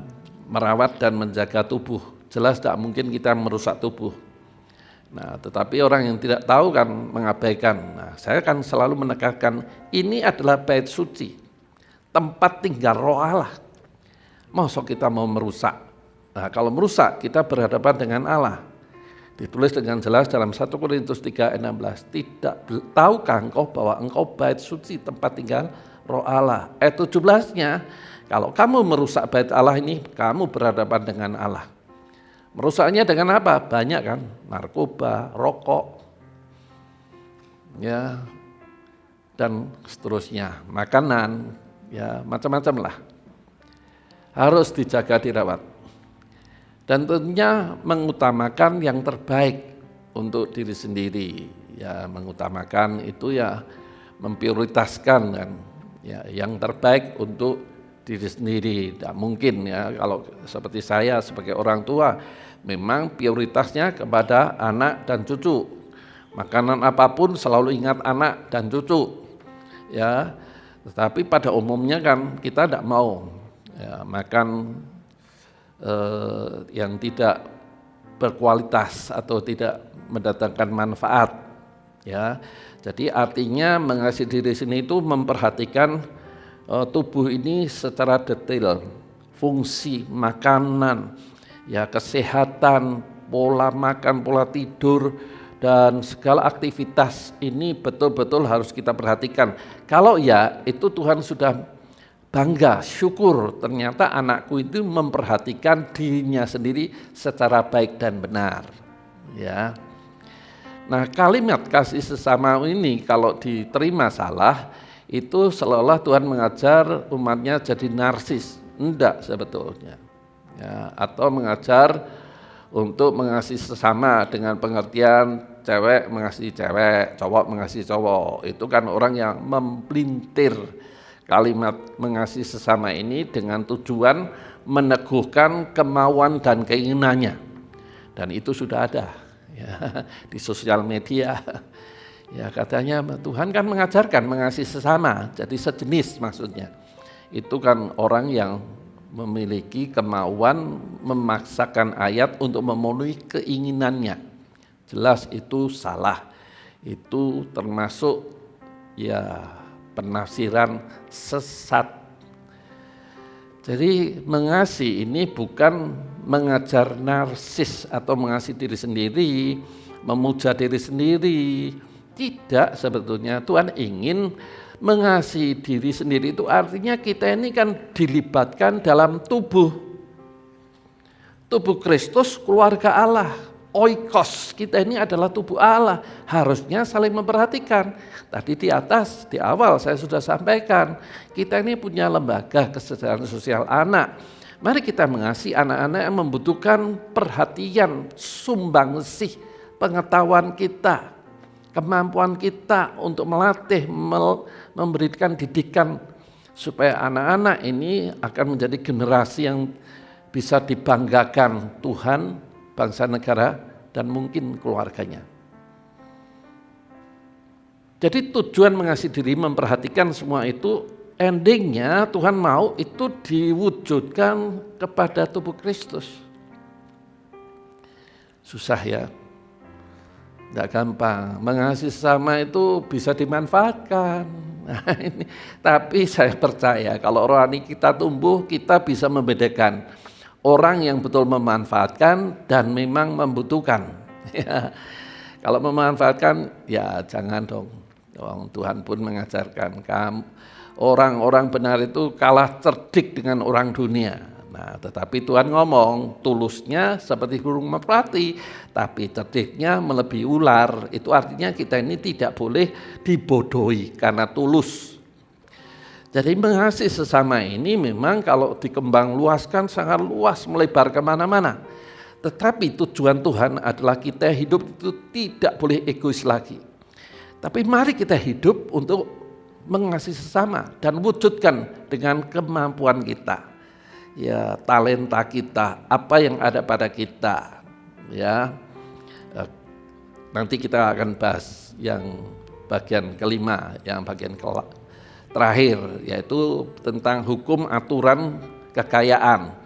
merawat dan menjaga tubuh. Jelas tidak mungkin kita merusak tubuh. Nah, tetapi orang yang tidak tahu kan mengabaikan. Nah, saya kan selalu menekankan ini adalah bait suci, tempat tinggal roh Allah. Masa kita mau merusak? Nah, kalau merusak kita berhadapan dengan Allah. Ditulis dengan jelas dalam 1 Korintus 3 ayat 16. Tahukah engkau bahwa engkau bait suci, tempat tinggal Roh Allah. Ayat 17-nya, kalau kamu merusak bait Allah ini, kamu berhadapan dengan Allah. Merusaknya dengan apa? Banyak kan, narkoba, rokok, ya, dan seterusnya, makanan, ya macam-macam lah. Harus dijaga, dirawat. Dan tentunya mengutamakan yang terbaik untuk diri sendiri. Ya, mengutamakan itu ya memprioritaskan kan, ya yang terbaik untuk diri sendiri. Tidak mungkin ya kalau seperti saya sebagai orang tua, memang prioritasnya kepada anak dan cucu. Makanan apapun selalu ingat anak dan cucu. Ya, tetapi pada umumnya kan kita tidak mau ya, makan yang tidak berkualitas atau tidak mendatangkan manfaat. Ya, jadi artinya mengasihi diri sendiri itu memperhatikan tubuh ini secara detail, fungsi makanan, ya kesehatan, pola makan, pola tidur, dan segala aktivitas ini betul-betul harus kita perhatikan. Kalau ya itu Tuhan sudah bangga, syukur ternyata anakku itu memperhatikan dirinya sendiri secara baik dan benar. Ya. Nah, kalimat kasih sesama ini kalau diterima salah, itu seolah-olah Tuhan mengajar umatnya jadi narsis. Enggak sebetulnya. Ya, atau mengajar untuk mengasihi sesama dengan pengertian cewek mengasihi cewek, cowok mengasihi cowok. Itu kan orang yang mempelintir kalimat mengasihi sesama ini dengan tujuan meneguhkan kemauan dan keinginannya. Dan itu sudah ada ya, di sosial media. Ya katanya Tuhan kan mengajarkan mengasihi sesama, jadi sejenis maksudnya. Itu kan orang yang memiliki kemauan memaksakan ayat untuk memenuhi keinginannya. Jelas itu salah. Itu termasuk ya penafsiran sesat. Jadi mengasihi ini bukan mengajar narsis atau mengasihi diri sendiri, memuja diri sendiri. Tidak sebetulnya. Tuhan ingin mengasihi diri sendiri itu artinya kita ini kan dilibatkan dalam tubuh Kristus, keluarga Allah. Oikos, kita ini adalah tubuh Allah, harusnya saling memperhatikan. Tadi di atas, di awal saya sudah sampaikan, kita ini punya lembaga kesejahteraan sosial anak. Mari kita mengasihi anak-anak yang membutuhkan perhatian, sumbangsih, pengetahuan kita, kemampuan kita untuk melatih, memberikan didikan supaya anak-anak ini akan menjadi generasi yang bisa dibanggakan Tuhan, bangsa negara, dan mungkin keluarganya. Jadi tujuan mengasihi diri, memperhatikan semua itu, endingnya Tuhan mau itu diwujudkan kepada tubuh Kristus. Susah ya, tidak gampang. Mengasihi sesama itu bisa dimanfaatkan. Nah, ini. Tapi saya percaya kalau rohani kita tumbuh, kita bisa membedakan orang yang betul memanfaatkan dan memang membutuhkan. Ya, kalau memanfaatkan, ya jangan dong. Tuhan pun mengajarkan kamu orang-orang benar itu kalah cerdik dengan orang dunia. Nah, tetapi Tuhan ngomong tulusnya seperti burung merpati, tapi cerdiknya melebihi ular. Itu artinya kita ini tidak boleh dibodohi karena tulus. Jadi mengasihi sesama ini memang kalau dikembang luaskan sangat luas, melebar kemana-mana. Tetapi tujuan Tuhan adalah kita hidup itu tidak boleh egois lagi. Tapi mari kita hidup untuk mengasihi sesama dan wujudkan dengan kemampuan kita. Ya, talenta kita, apa yang ada pada kita. Ya, nanti kita akan bahas yang bagian kelima, yang bagian terakhir, yaitu tentang hukum aturan kekayaan.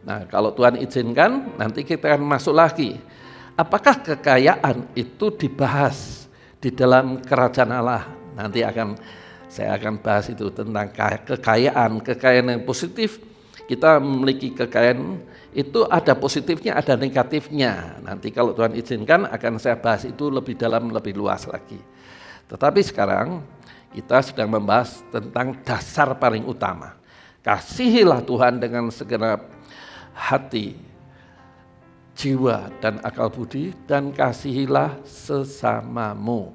Nah, kalau Tuhan izinkan, nanti kita akan masuk lagi. Apakah kekayaan itu dibahas di dalam kerajaan Allah? Nanti saya akan bahas itu tentang kekayaan yang positif. Kita memiliki kekayaan itu ada positifnya, ada negatifnya. Nanti kalau Tuhan izinkan akan saya bahas itu lebih dalam, lebih luas lagi. Tetapi sekarang Kita sedang membahas tentang dasar paling utama. Kasihilah Tuhan dengan segenap hati, jiwa, dan akal budi, dan kasihilah sesamamu.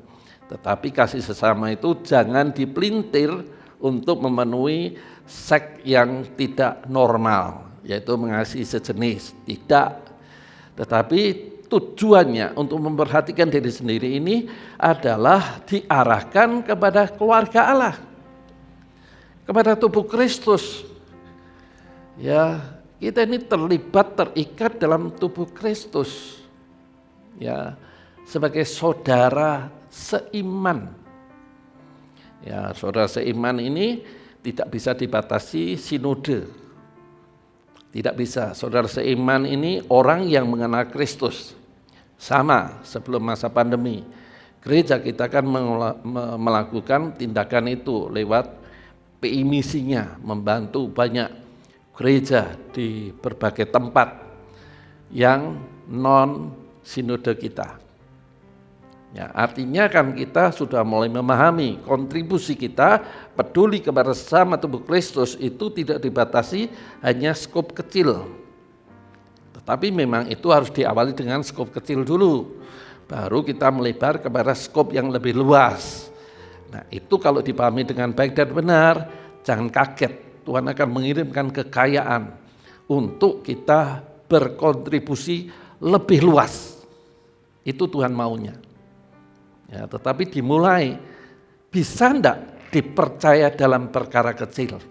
Tetapi kasih sesama itu jangan dipelintir untuk memenuhi seks yang tidak normal, yaitu mengasihi sejenis. Tidak. Tetapi tujuannya untuk memperhatikan diri sendiri ini adalah diarahkan kepada keluarga Allah, kepada tubuh Kristus. Ya, kita ini terikat dalam tubuh Kristus. Ya, sebagai saudara seiman. Ya, saudara seiman ini tidak bisa dibatasi sinode. Tidak bisa. Saudara seiman ini orang yang mengenal Kristus. Sama sebelum masa pandemi. Gereja kita kan melakukan tindakan itu lewat PI misinya, membantu banyak gereja di berbagai tempat yang non sinode kita. Ya, artinya kan kita sudah mulai memahami kontribusi kita peduli kepada sesama tubuh Kristus itu tidak dibatasi hanya skop kecil. Tetapi memang itu harus diawali dengan skop kecil dulu. Baru kita melebar kepada skop yang lebih luas. Nah, itu kalau dipahami dengan baik dan benar, jangan kaget. Tuhan akan mengirimkan kekayaan untuk kita berkontribusi lebih luas. Itu Tuhan maunya. Ya, tetapi dimulai, bisa enggak dipercaya dalam perkara kecil?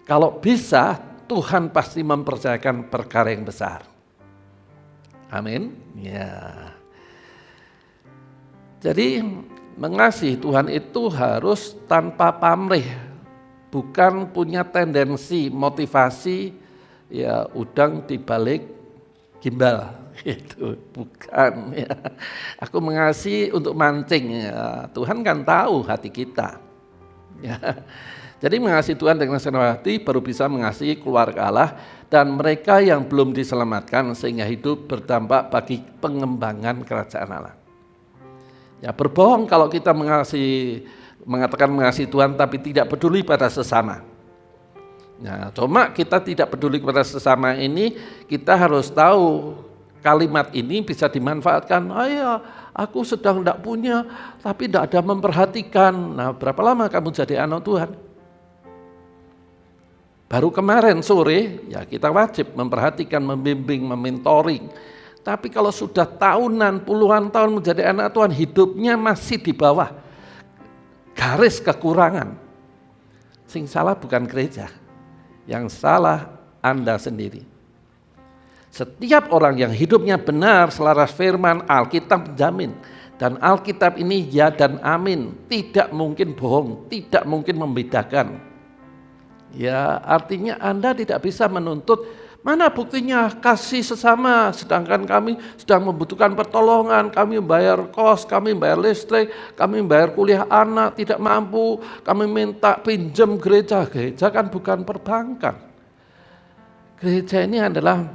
Kalau bisa, Tuhan pasti mempercayakan perkara yang besar. Amin. Ya. Jadi mengasihi Tuhan itu harus tanpa pamrih, bukan punya tendensi motivasi ya udang di balik gimbal. Itu bukan ya. Aku mengasihi untuk mancing ya. Tuhan kan tahu hati kita. Ya. Jadi mengasihi Tuhan dengan segenap hati baru bisa mengasihi keluarga Allah dan mereka yang belum diselamatkan sehingga hidup berdampak bagi pengembangan kerajaan Allah. Ya, berbohong kalau kita mengatakan mengasihi Tuhan tapi tidak peduli pada sesama. Nah, cuma kita tidak peduli kepada sesama ini, kita harus tahu kalimat ini bisa dimanfaatkan. Ya, aku sedang tidak punya, tapi tidak ada memperhatikan. Nah, berapa lama kamu jadi anak Tuhan? Baru kemarin sore, ya kita wajib memperhatikan, membimbing, mementoring. Tapi kalau sudah tahunan, puluhan tahun menjadi anak Tuhan, hidupnya masih di bawah garis kekurangan. Sing salah bukan gereja, yang salah Anda sendiri. Setiap orang yang hidupnya benar selaras firman, Alkitab menjamin. Dan Alkitab ini ya dan amin, tidak mungkin bohong, tidak mungkin membedakan. Ya, artinya Anda tidak bisa menuntut, mana buktinya kasih sesama, sedangkan kami sedang membutuhkan pertolongan, kami membayar kos, kami membayar listrik, kami membayar kuliah anak, tidak mampu, kami minta pinjam gereja. Gereja kan bukan perbankan. Gereja ini adalah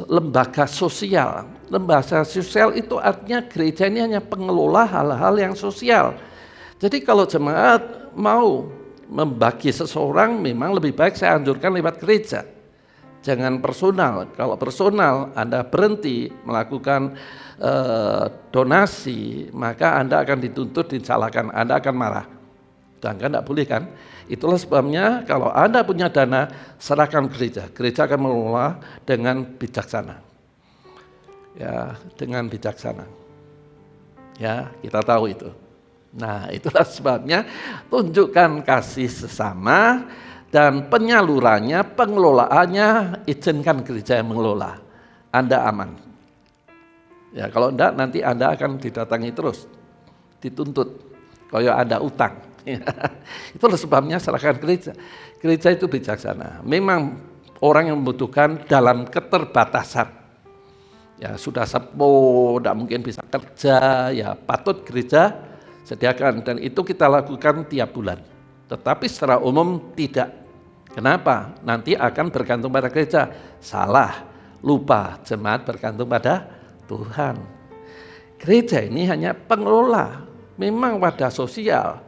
lembaga sosial. Lembaga sosial itu artinya gereja ini hanya pengelola hal-hal yang sosial. Jadi kalau jemaat mau membagi seseorang, memang lebih baik saya anjurkan lewat gereja. Jangan personal. Kalau personal Anda berhenti melakukan donasi, maka Anda akan dituntut, disalahkan, Anda akan marah. Sedangkan tidak boleh kan? Itulah sebabnya kalau Anda punya dana, serahkan gereja. Gereja akan mengelola dengan bijaksana. Ya, dengan bijaksana. Ya, kita tahu itu. Nah, itulah sebabnya tunjukkan kasih sesama dan penyalurannya, pengelolaannya, izinkan gereja yang mengelola. Anda aman. Ya, kalau enggak nanti Anda akan didatangi terus, dituntut. Kalau ada utang. Itulah sebabnya serahkan gereja. Gereja itu bijaksana. Memang orang yang membutuhkan dalam keterbatasan. Ya, sudah sepuh, tidak mungkin bisa kerja, ya patut gereja sediakan, dan itu kita lakukan tiap bulan. Tetapi secara umum tidak. Kenapa? Nanti akan bergantung pada gereja. Salah, lupa jemaat bergantung pada Tuhan. Gereja ini hanya pengelola, memang wadah sosial.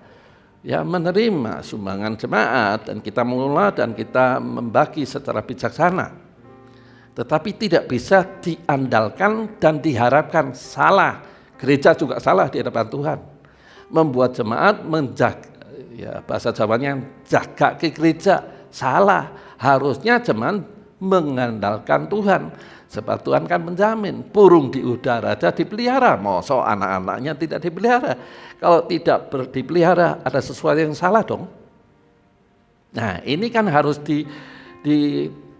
ya menerima sumbangan jemaat dan kita mengelola dan kita membagi secara bijaksana. Tetapi tidak bisa diandalkan dan diharapkan, salah. Gereja juga salah di hadapan Tuhan. Membuat jemaat menjaga, ya bahasa Jawanya jaga ke gereja, salah. Harusnya jemaat mengandalkan Tuhan. Sebab Tuhan kan menjamin, burung di udara aja dipelihara, masa anak-anaknya tidak dipelihara. Kalau tidak dipelihara, ada sesuatu yang salah dong. Nah ini kan harus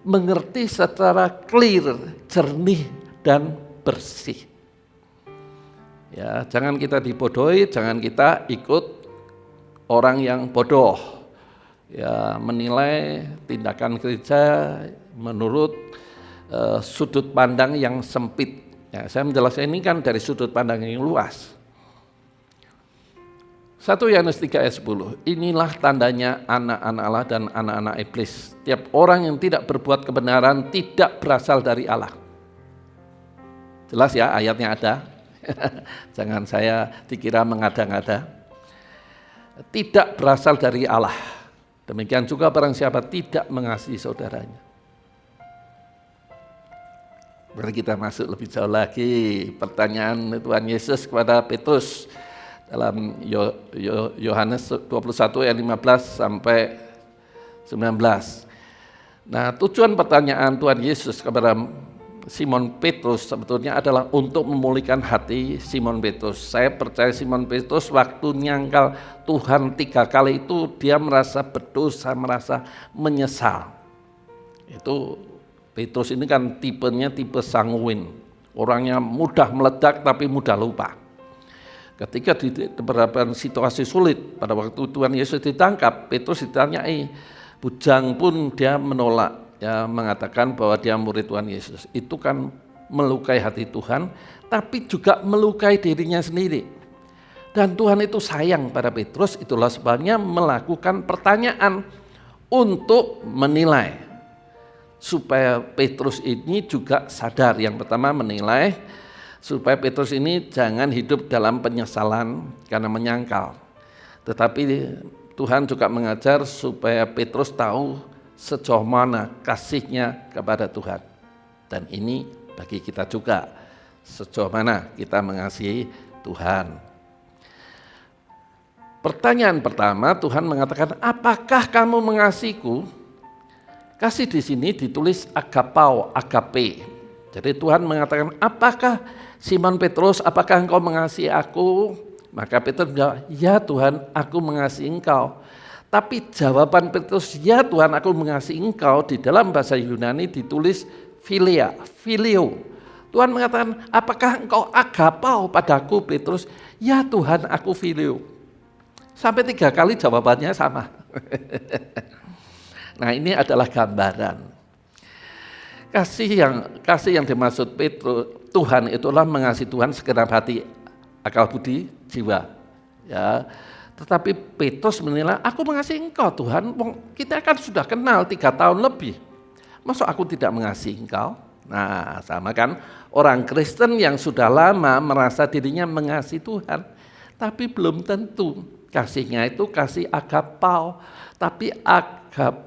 mengerti secara clear, jernih dan bersih. Ya, jangan kita dibodohi, jangan kita ikut orang yang bodoh. Ya, menilai tindakan gereja menurut sudut pandang yang sempit. Ya, saya menjelaskan ini kan dari sudut pandang yang luas. 1 Yohanes 3 ayat 10, inilah tandanya anak-anak Allah dan anak-anak iblis. Tiap orang yang tidak berbuat kebenaran tidak berasal dari Allah. Jelas ya, ayatnya ada. Jangan saya dikira mengada-ngada. Tidak berasal dari Allah. Demikian juga barang siapa tidak mengasihi saudaranya. Mari kita masuk lebih jauh lagi. Pertanyaan Tuhan Yesus kepada Petrus dalam Yohanes 21 ayat 15 sampai 19. Nah, tujuan pertanyaan Tuhan Yesus kepada Simon Petrus sebetulnya adalah untuk memulihkan hati Simon Petrus. Saya percaya Simon Petrus waktu nyangkal Tuhan 3 kali itu dia merasa berdosa, merasa menyesal. Itu Petrus ini kan tipenya tipe sanguin, orangnya mudah meledak tapi mudah lupa. Ketika di beberapa situasi sulit, pada waktu Tuhan Yesus ditangkap, Petrus ditanyai, bujang pun dia menolak, ya mengatakan bahwa dia murid Tuhan Yesus. Itu kan melukai hati Tuhan, tapi juga melukai dirinya sendiri. Dan Tuhan itu sayang pada Petrus, itulah sebabnya melakukan pertanyaan untuk menilai. Supaya Petrus ini juga sadar, yang pertama menilai supaya Petrus ini jangan hidup dalam penyesalan karena menyangkal. Tetapi Tuhan juga mengajar supaya Petrus tahu sejauh mana kasihnya kepada Tuhan. Dan ini bagi kita juga, sejauh mana kita mengasihi Tuhan. Pertanyaan pertama Tuhan mengatakan, apakah kamu mengasihiku? Kasih di sini ditulis agapau, agape. Jadi Tuhan mengatakan, apakah Simon Petrus, apakah engkau mengasihi aku? Maka Petrus menjawab, ya Tuhan, aku mengasihi engkau. Tapi jawaban Petrus, ya Tuhan, aku mengasihi engkau, di dalam bahasa Yunani ditulis philia, phileo. Tuhan mengatakan, apakah engkau agapau padaku Petrus? Ya Tuhan, aku phileo. Sampai 3 kali jawabannya sama. Nah ini adalah gambaran. Kasih yang dimaksud Tuhan itulah mengasihi Tuhan segenap hati, akal budi, jiwa. Ya, tetapi Petrus menilai, aku mengasihi engkau Tuhan, kita kan sudah kenal 3 tahun lebih. Masa aku tidak mengasihi engkau? Nah sama kan, orang Kristen yang sudah lama merasa dirinya mengasihi Tuhan, tapi belum tentu kasihnya itu kasih agapau, tapi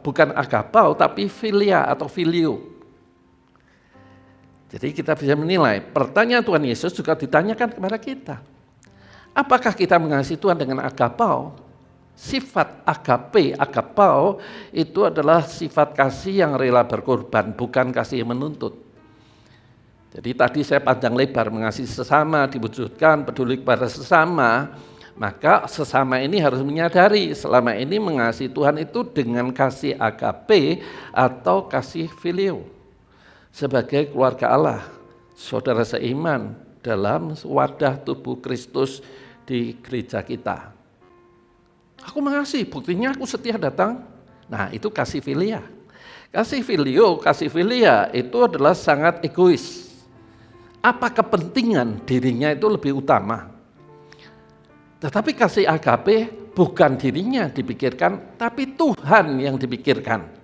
bukan agapau, tapi philia atau filio. Jadi kita bisa menilai, pertanyaan Tuhan Yesus juga ditanyakan kepada kita. Apakah kita mengasihi Tuhan dengan agapau? Sifat agape, agapau itu adalah sifat kasih yang rela berkorban, bukan kasih yang menuntut. Jadi tadi saya panjang lebar mengasihi sesama, diwujudkan, peduli kepada sesama. Maka sesama ini harus menyadari selama ini mengasihi Tuhan itu dengan kasih agape atau kasih filio. Sebagai keluarga Allah, saudara seiman dalam wadah tubuh Kristus di gereja kita. Aku mengasihi, buktinya aku setia datang. Nah itu kasih filia. Kasih filio, kasih filia itu adalah sangat egois. Apa kepentingan dirinya itu lebih utama. Tetapi kasih agape bukan dirinya dipikirkan, tapi Tuhan yang dipikirkan.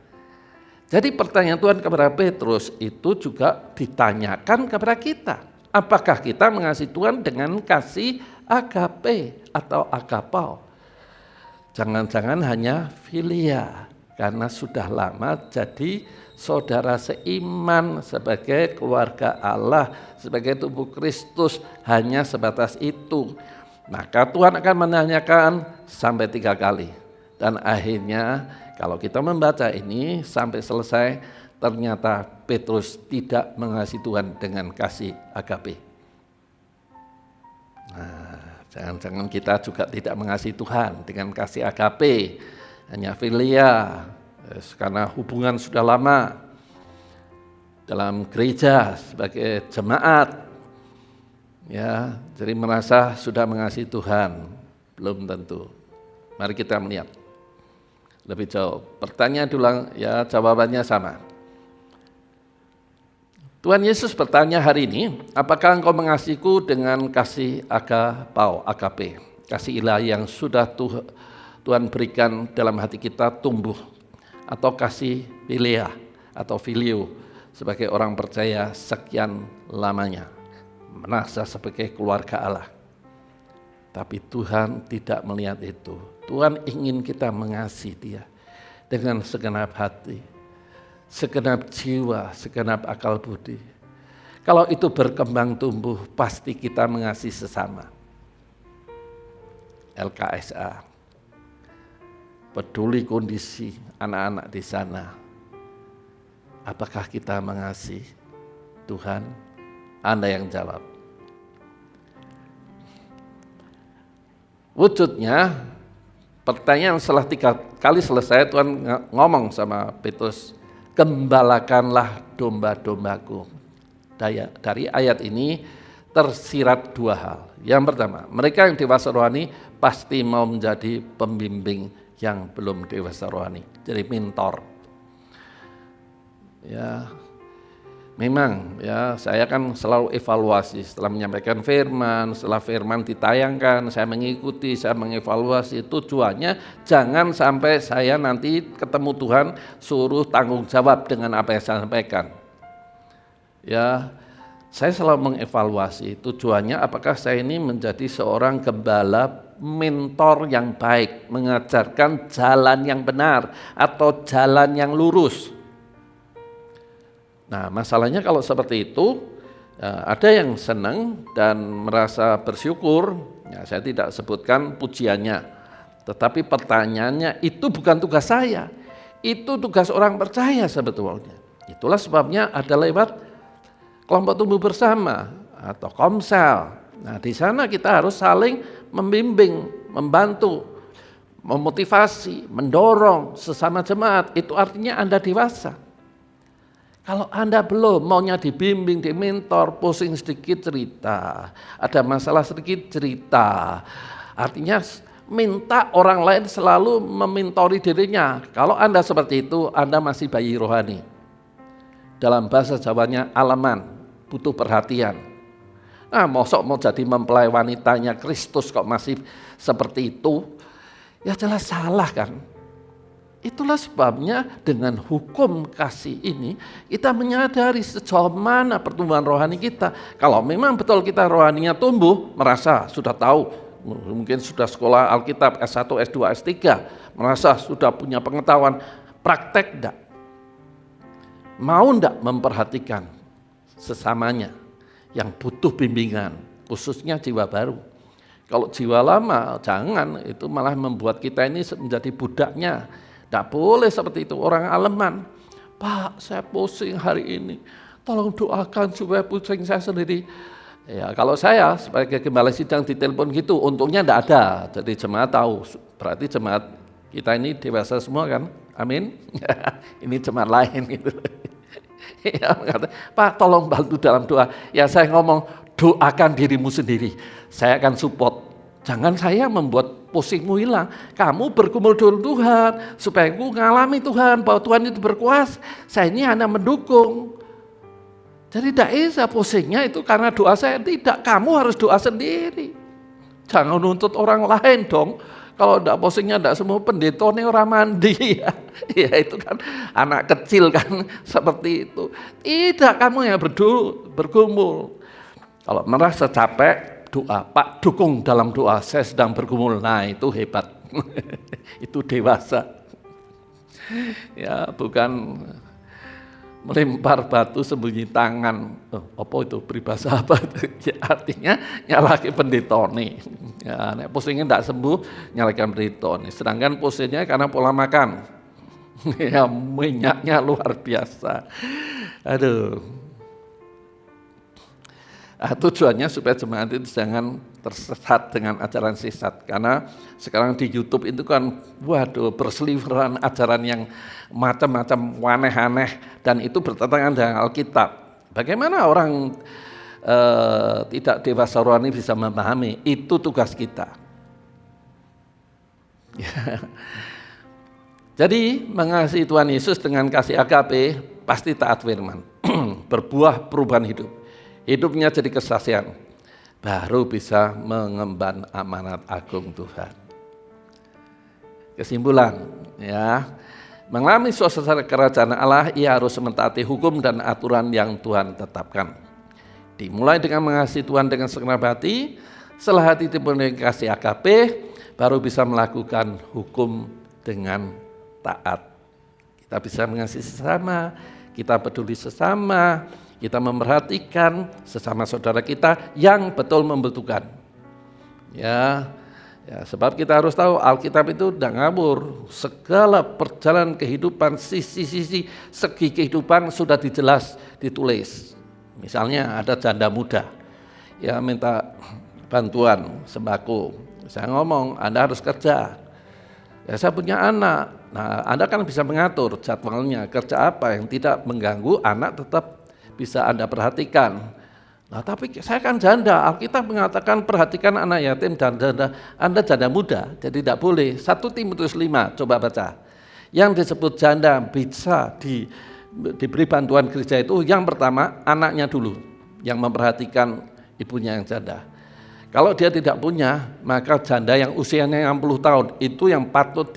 Jadi pertanyaan Tuhan kepada Petrus itu juga ditanyakan kepada kita. Apakah kita mengasihi Tuhan dengan kasih agape atau agapau? Jangan-jangan hanya filia, karena sudah lama jadi saudara seiman sebagai keluarga Allah, sebagai tubuh Kristus, hanya sebatas itu. Maka Tuhan akan menanyakan sampai 3 kali. Dan akhirnya kalau kita membaca ini sampai selesai, ternyata Petrus tidak mengasihi Tuhan dengan kasih agape. Nah, jangan-jangan kita juga tidak mengasihi Tuhan dengan kasih agape, hanya filia, karena hubungan sudah lama dalam gereja sebagai jemaat, ya, jadi merasa sudah mengasihi Tuhan, belum tentu. Mari kita melihat lebih jauh. Pertanyaan diulang, ya jawabannya sama. Tuhan Yesus bertanya hari ini, apakah engkau mengasihiku dengan kasih agape, kasih ilahi yang sudah Tuhan berikan dalam hati kita tumbuh, atau kasih philia atau filio sebagai orang percaya sekian lamanya, merasa sebagai keluarga Allah. Tapi Tuhan tidak melihat itu. Tuhan ingin kita mengasihi Dia dengan segenap hati, segenap jiwa, segenap akal budi. Kalau itu berkembang tumbuh, pasti kita mengasihi sesama. LKSA, peduli kondisi anak-anak di sana. Apakah kita mengasihi Tuhan? Anda yang jawab. Wujudnya, pertanyaan setelah 3 kali selesai, Tuhan ngomong sama Petrus, gembalakanlah domba-dombaku. Dari ayat ini tersirat 2 hal. Yang pertama, mereka yang dewasa rohani pasti mau menjadi pembimbing yang belum dewasa rohani, jadi mentor. Ya, memang ya saya kan selalu evaluasi setelah menyampaikan firman, setelah firman ditayangkan, saya mengikuti, saya mengevaluasi. Tujuannya jangan sampai saya nanti ketemu Tuhan suruh tanggung jawab dengan apa yang saya sampaikan. Ya, saya selalu mengevaluasi tujuannya apakah saya ini menjadi seorang gembala mentor yang baik, mengajarkan jalan yang benar atau jalan yang lurus. Nah, masalahnya kalau seperti itu, ada yang senang dan merasa bersyukur, ya saya tidak sebutkan pujiannya, tetapi pertanyaannya itu bukan tugas saya, itu tugas orang percaya sebetulnya. Itulah sebabnya ada lewat kelompok tumbuh bersama atau komsel. Nah, di sana kita harus saling membimbing, membantu, memotivasi, mendorong sesama jemaat. Itu artinya Anda dewasa. Kalau Anda belum, maunya dibimbing, dimentor, pusing sedikit cerita, ada masalah sedikit cerita, artinya minta orang lain selalu mementori dirinya. Kalau Anda seperti itu, Anda masih bayi rohani. Dalam bahasa Jawanya aleman, butuh perhatian. Nah, mosok mau jadi mempelai wanitanya Kristus kok masih seperti itu? Ya jelas salah kan? Itulah sebabnya dengan hukum kasih ini kita menyadari sejauh mana pertumbuhan rohani kita. Kalau memang betul kita rohaninya tumbuh, merasa sudah tahu, mungkin sudah sekolah Alkitab S1, S2, S3, merasa sudah punya pengetahuan, praktek enggak? Mau enggak memperhatikan sesamanya yang butuh bimbingan, khususnya jiwa baru. Kalau jiwa lama, jangan, itu malah membuat kita ini menjadi budaknya. Tidak boleh seperti itu, orang aleman. Pak, saya pusing hari ini, tolong doakan supaya pusing saya sendiri. Ya, kalau saya sebagai gembala sidang ditelepon gitu, untungnya tidak ada. Jadi jemaat tahu, berarti jemaat kita ini dewasa semua kan, amin. Ini jemaat lain gitu. Ya, Pak tolong bantu dalam doa. Ya saya ngomong, doakan dirimu sendiri, saya akan support. Jangan saya membuat pusingmu hilang. Kamu bergumul dengan Tuhan, supaya aku ngalami Tuhan, bahwa Tuhan itu berkuasa. Saya ini hanya mendukung. Jadi tidak bisa pusingnya itu karena doa saya. Tidak, kamu harus doa sendiri. Jangan nuntut orang lain dong. Kalau tidak posisinya tidak semua pendeta ini orang mandi ya. Ya itu kan anak kecil kan seperti itu. Tidak, kamu yang bergumul. Kalau merasa capek, doa, Pak dukung dalam doa, saya sedang bergumul. Nah itu hebat. Itu dewasa. Ya, bukan melempar batu sembunyi tangan. Apa itu? Peribahasa apa itu? Ya, artinya nyalaki pendetone. Ya, nek pusingnya tidak sembuh, nyalakan pendetone. Sedangkan pusingnya karena pola makan. Ya, minyaknya luar biasa. Aduh. Tujuannya supaya jemaat itu jangan tersesat dengan ajaran sesat, karena sekarang di YouTube itu kan berseliweran ajaran yang macam-macam aneh-aneh dan itu bertentangan dengan Alkitab. Bagaimana orang tidak dewasa rohani bisa memahami? Itu tugas kita. Ya. Jadi mengasihi Tuhan Yesus dengan kasih agape pasti taat firman, berbuah perubahan hidup. Hidupnya jadi kesaksian, baru bisa mengemban amanat agung Tuhan. Kesimpulan, ya, mengalami suasana kerajaan Allah, ia harus mentaati hukum dan aturan yang Tuhan tetapkan. Dimulai dengan mengasihi Tuhan dengan segenap hati, setelah hati dipenuhi kasih agape, baru bisa melakukan hukum dengan taat. Kita bisa mengasihi sesama, kita peduli sesama, kita memperhatikan sesama saudara kita yang betul membutuhkan. Ya, sebab kita harus tahu Alkitab itu tidak ngawur. Segala perjalanan kehidupan, sisi-sisi segi kehidupan sudah ditulis. Misalnya ada janda muda, ya minta bantuan sembako. Saya ngomong, Anda harus kerja. Ya, saya punya anak. Nah, Anda kan bisa mengatur jadwalnya, kerja apa yang tidak mengganggu anak tetap bisa Anda perhatikan. Nah, tapi saya kan janda. Alkitab mengatakan perhatikan anak yatim dan janda. Anda janda muda, jadi tidak boleh. 1 Timotius 5, coba baca. Yang disebut janda bisa diberi bantuan gereja itu yang pertama anaknya dulu, yang memperhatikan ibunya yang janda. Kalau dia tidak punya, maka janda yang usianya 60 tahun itu yang patut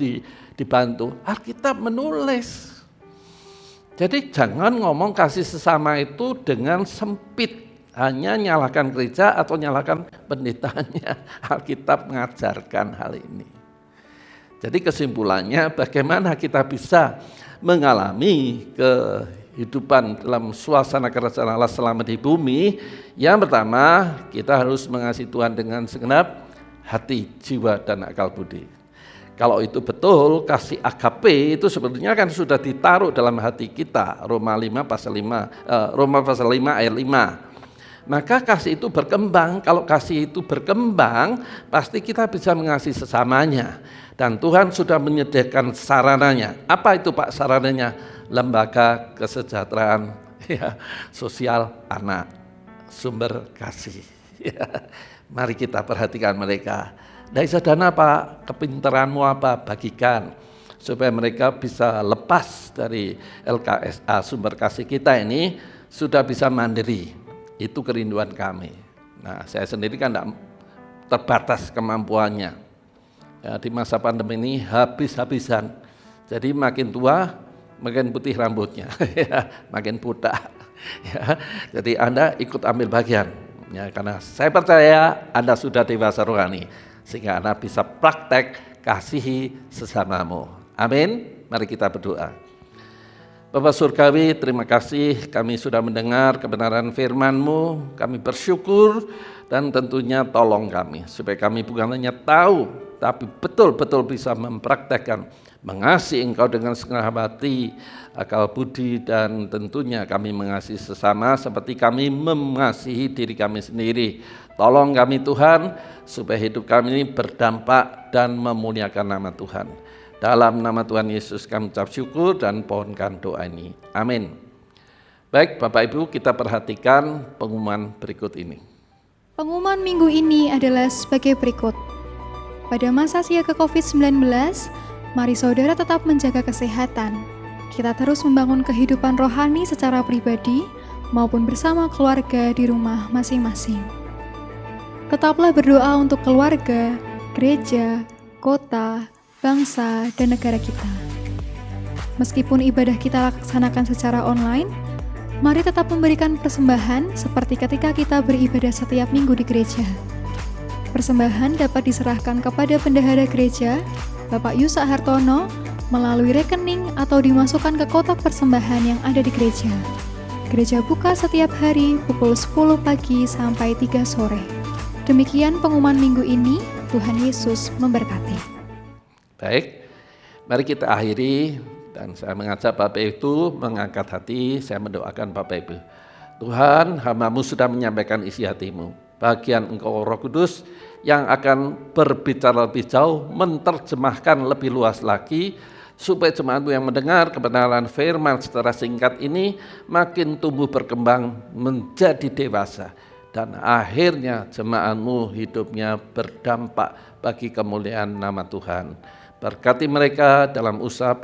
dibantu. Alkitab menulis. Jadi jangan ngomong kasih sesama itu dengan sempit, hanya nyalakan gereja atau nyalakan pendetanya. Alkitab mengajarkan hal ini. Jadi kesimpulannya bagaimana kita bisa mengalami kehidupan dalam suasana kerajaan Allah selama di bumi. Yang pertama, kita harus mengasihi Tuhan dengan segenap hati, jiwa, dan akal budi. Kalau itu betul, kasih agape itu sebetulnya kan sudah ditaruh dalam hati kita. Roma pasal 5 ayat 5. Maka kasih itu berkembang. Kalau kasih itu berkembang, pasti kita bisa mengasihi sesamanya. Dan Tuhan sudah menyediakan sarananya. Apa itu Pak sarananya? Lembaga kesejahteraan sosial anak, sumber kasih. Mari kita perhatikan mereka. Dari dana Pak, kepintaranmu apa, bagikan. Supaya mereka bisa lepas dari LKSA, sumber kasih kita ini, sudah bisa mandiri. Itu kerinduan kami. Nah, saya sendiri kan tidak terbatas kemampuannya. Ya, di masa pandemi ini habis-habisan. Jadi makin tua, makin putih rambutnya, makin pudak. Ya, jadi Anda ikut ambil bagian. Ya, karena saya percaya Anda sudah dewasa rohani. Sehingga Anda bisa praktek kasihi sesamamu. Amin. Mari kita berdoa. Bapa Surgawi, terima kasih kami sudah mendengar kebenaran firman-Mu. Kami bersyukur dan tentunya tolong kami. Supaya kami bukan hanya tahu, tapi betul-betul bisa mempraktekkan. Mengasihi Engkau dengan segenap hati, akal budi, dan tentunya kami mengasihi sesama seperti kami mengasihi diri kami sendiri. Tolong kami Tuhan, supaya hidup kami ini berdampak dan memuliakan nama Tuhan. Dalam nama Tuhan Yesus kami ucap syukur dan pohonkan doa ini. Amin. Baik Bapak Ibu, kita perhatikan pengumuman berikut ini. Pengumuman minggu ini adalah sebagai berikut. Pada masa siaga COVID-19, mari saudara tetap menjaga kesehatan. Kita terus membangun kehidupan rohani secara pribadi maupun bersama keluarga di rumah masing-masing. Tetaplah berdoa untuk keluarga, gereja, kota, bangsa, dan negara kita. Meskipun ibadah kita laksanakan secara online, mari tetap memberikan persembahan seperti ketika kita beribadah setiap minggu di gereja. persembahan dapat diserahkan kepada bendahara gereja, Bapak Yusak Hartono, melalui rekening atau dimasukkan ke kotak persembahan yang ada di gereja. Gereja buka setiap hari pukul 10 pagi sampai 3 sore. Demikian pengumuman minggu ini. Tuhan Yesus memberkati. Baik, mari kita akhiri dan saya mengajak Bapak Ibu mengangkat hati, saya mendoakan Bapak Ibu. Tuhan, hamba-Mu sudah menyampaikan isi hatimu. Bagian Engkau Roh Kudus yang akan berbicara lebih jauh, menerjemahkan lebih luas lagi, supaya jemaat-Mu yang mendengar kebenaran firman secara singkat ini makin tumbuh berkembang menjadi dewasa. Dan akhirnya jemaat-Mu hidupnya berdampak bagi kemuliaan nama Tuhan. Berkati mereka dalam usaha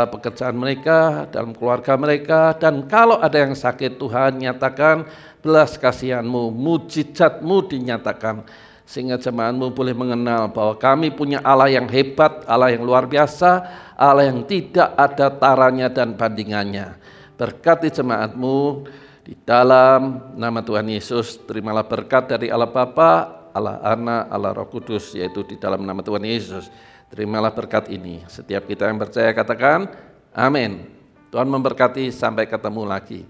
pekerjaan mereka, dalam keluarga mereka, dan kalau ada yang sakit Tuhan nyatakan belas kasihan-Mu, mujizat-Mu dinyatakan, sehingga jemaat-Mu boleh mengenal bahwa kami punya Allah yang hebat, Allah yang luar biasa, Allah yang tidak ada taranya dan bandingannya. Berkati jemaat-Mu di dalam nama Tuhan Yesus, terimalah berkat dari Allah Bapa, Allah Anak, Allah Roh Kudus, yaitu di dalam nama Tuhan Yesus. Terimalah berkat ini. Setiap kita yang percaya katakan, amin. Tuhan memberkati, sampai ketemu lagi.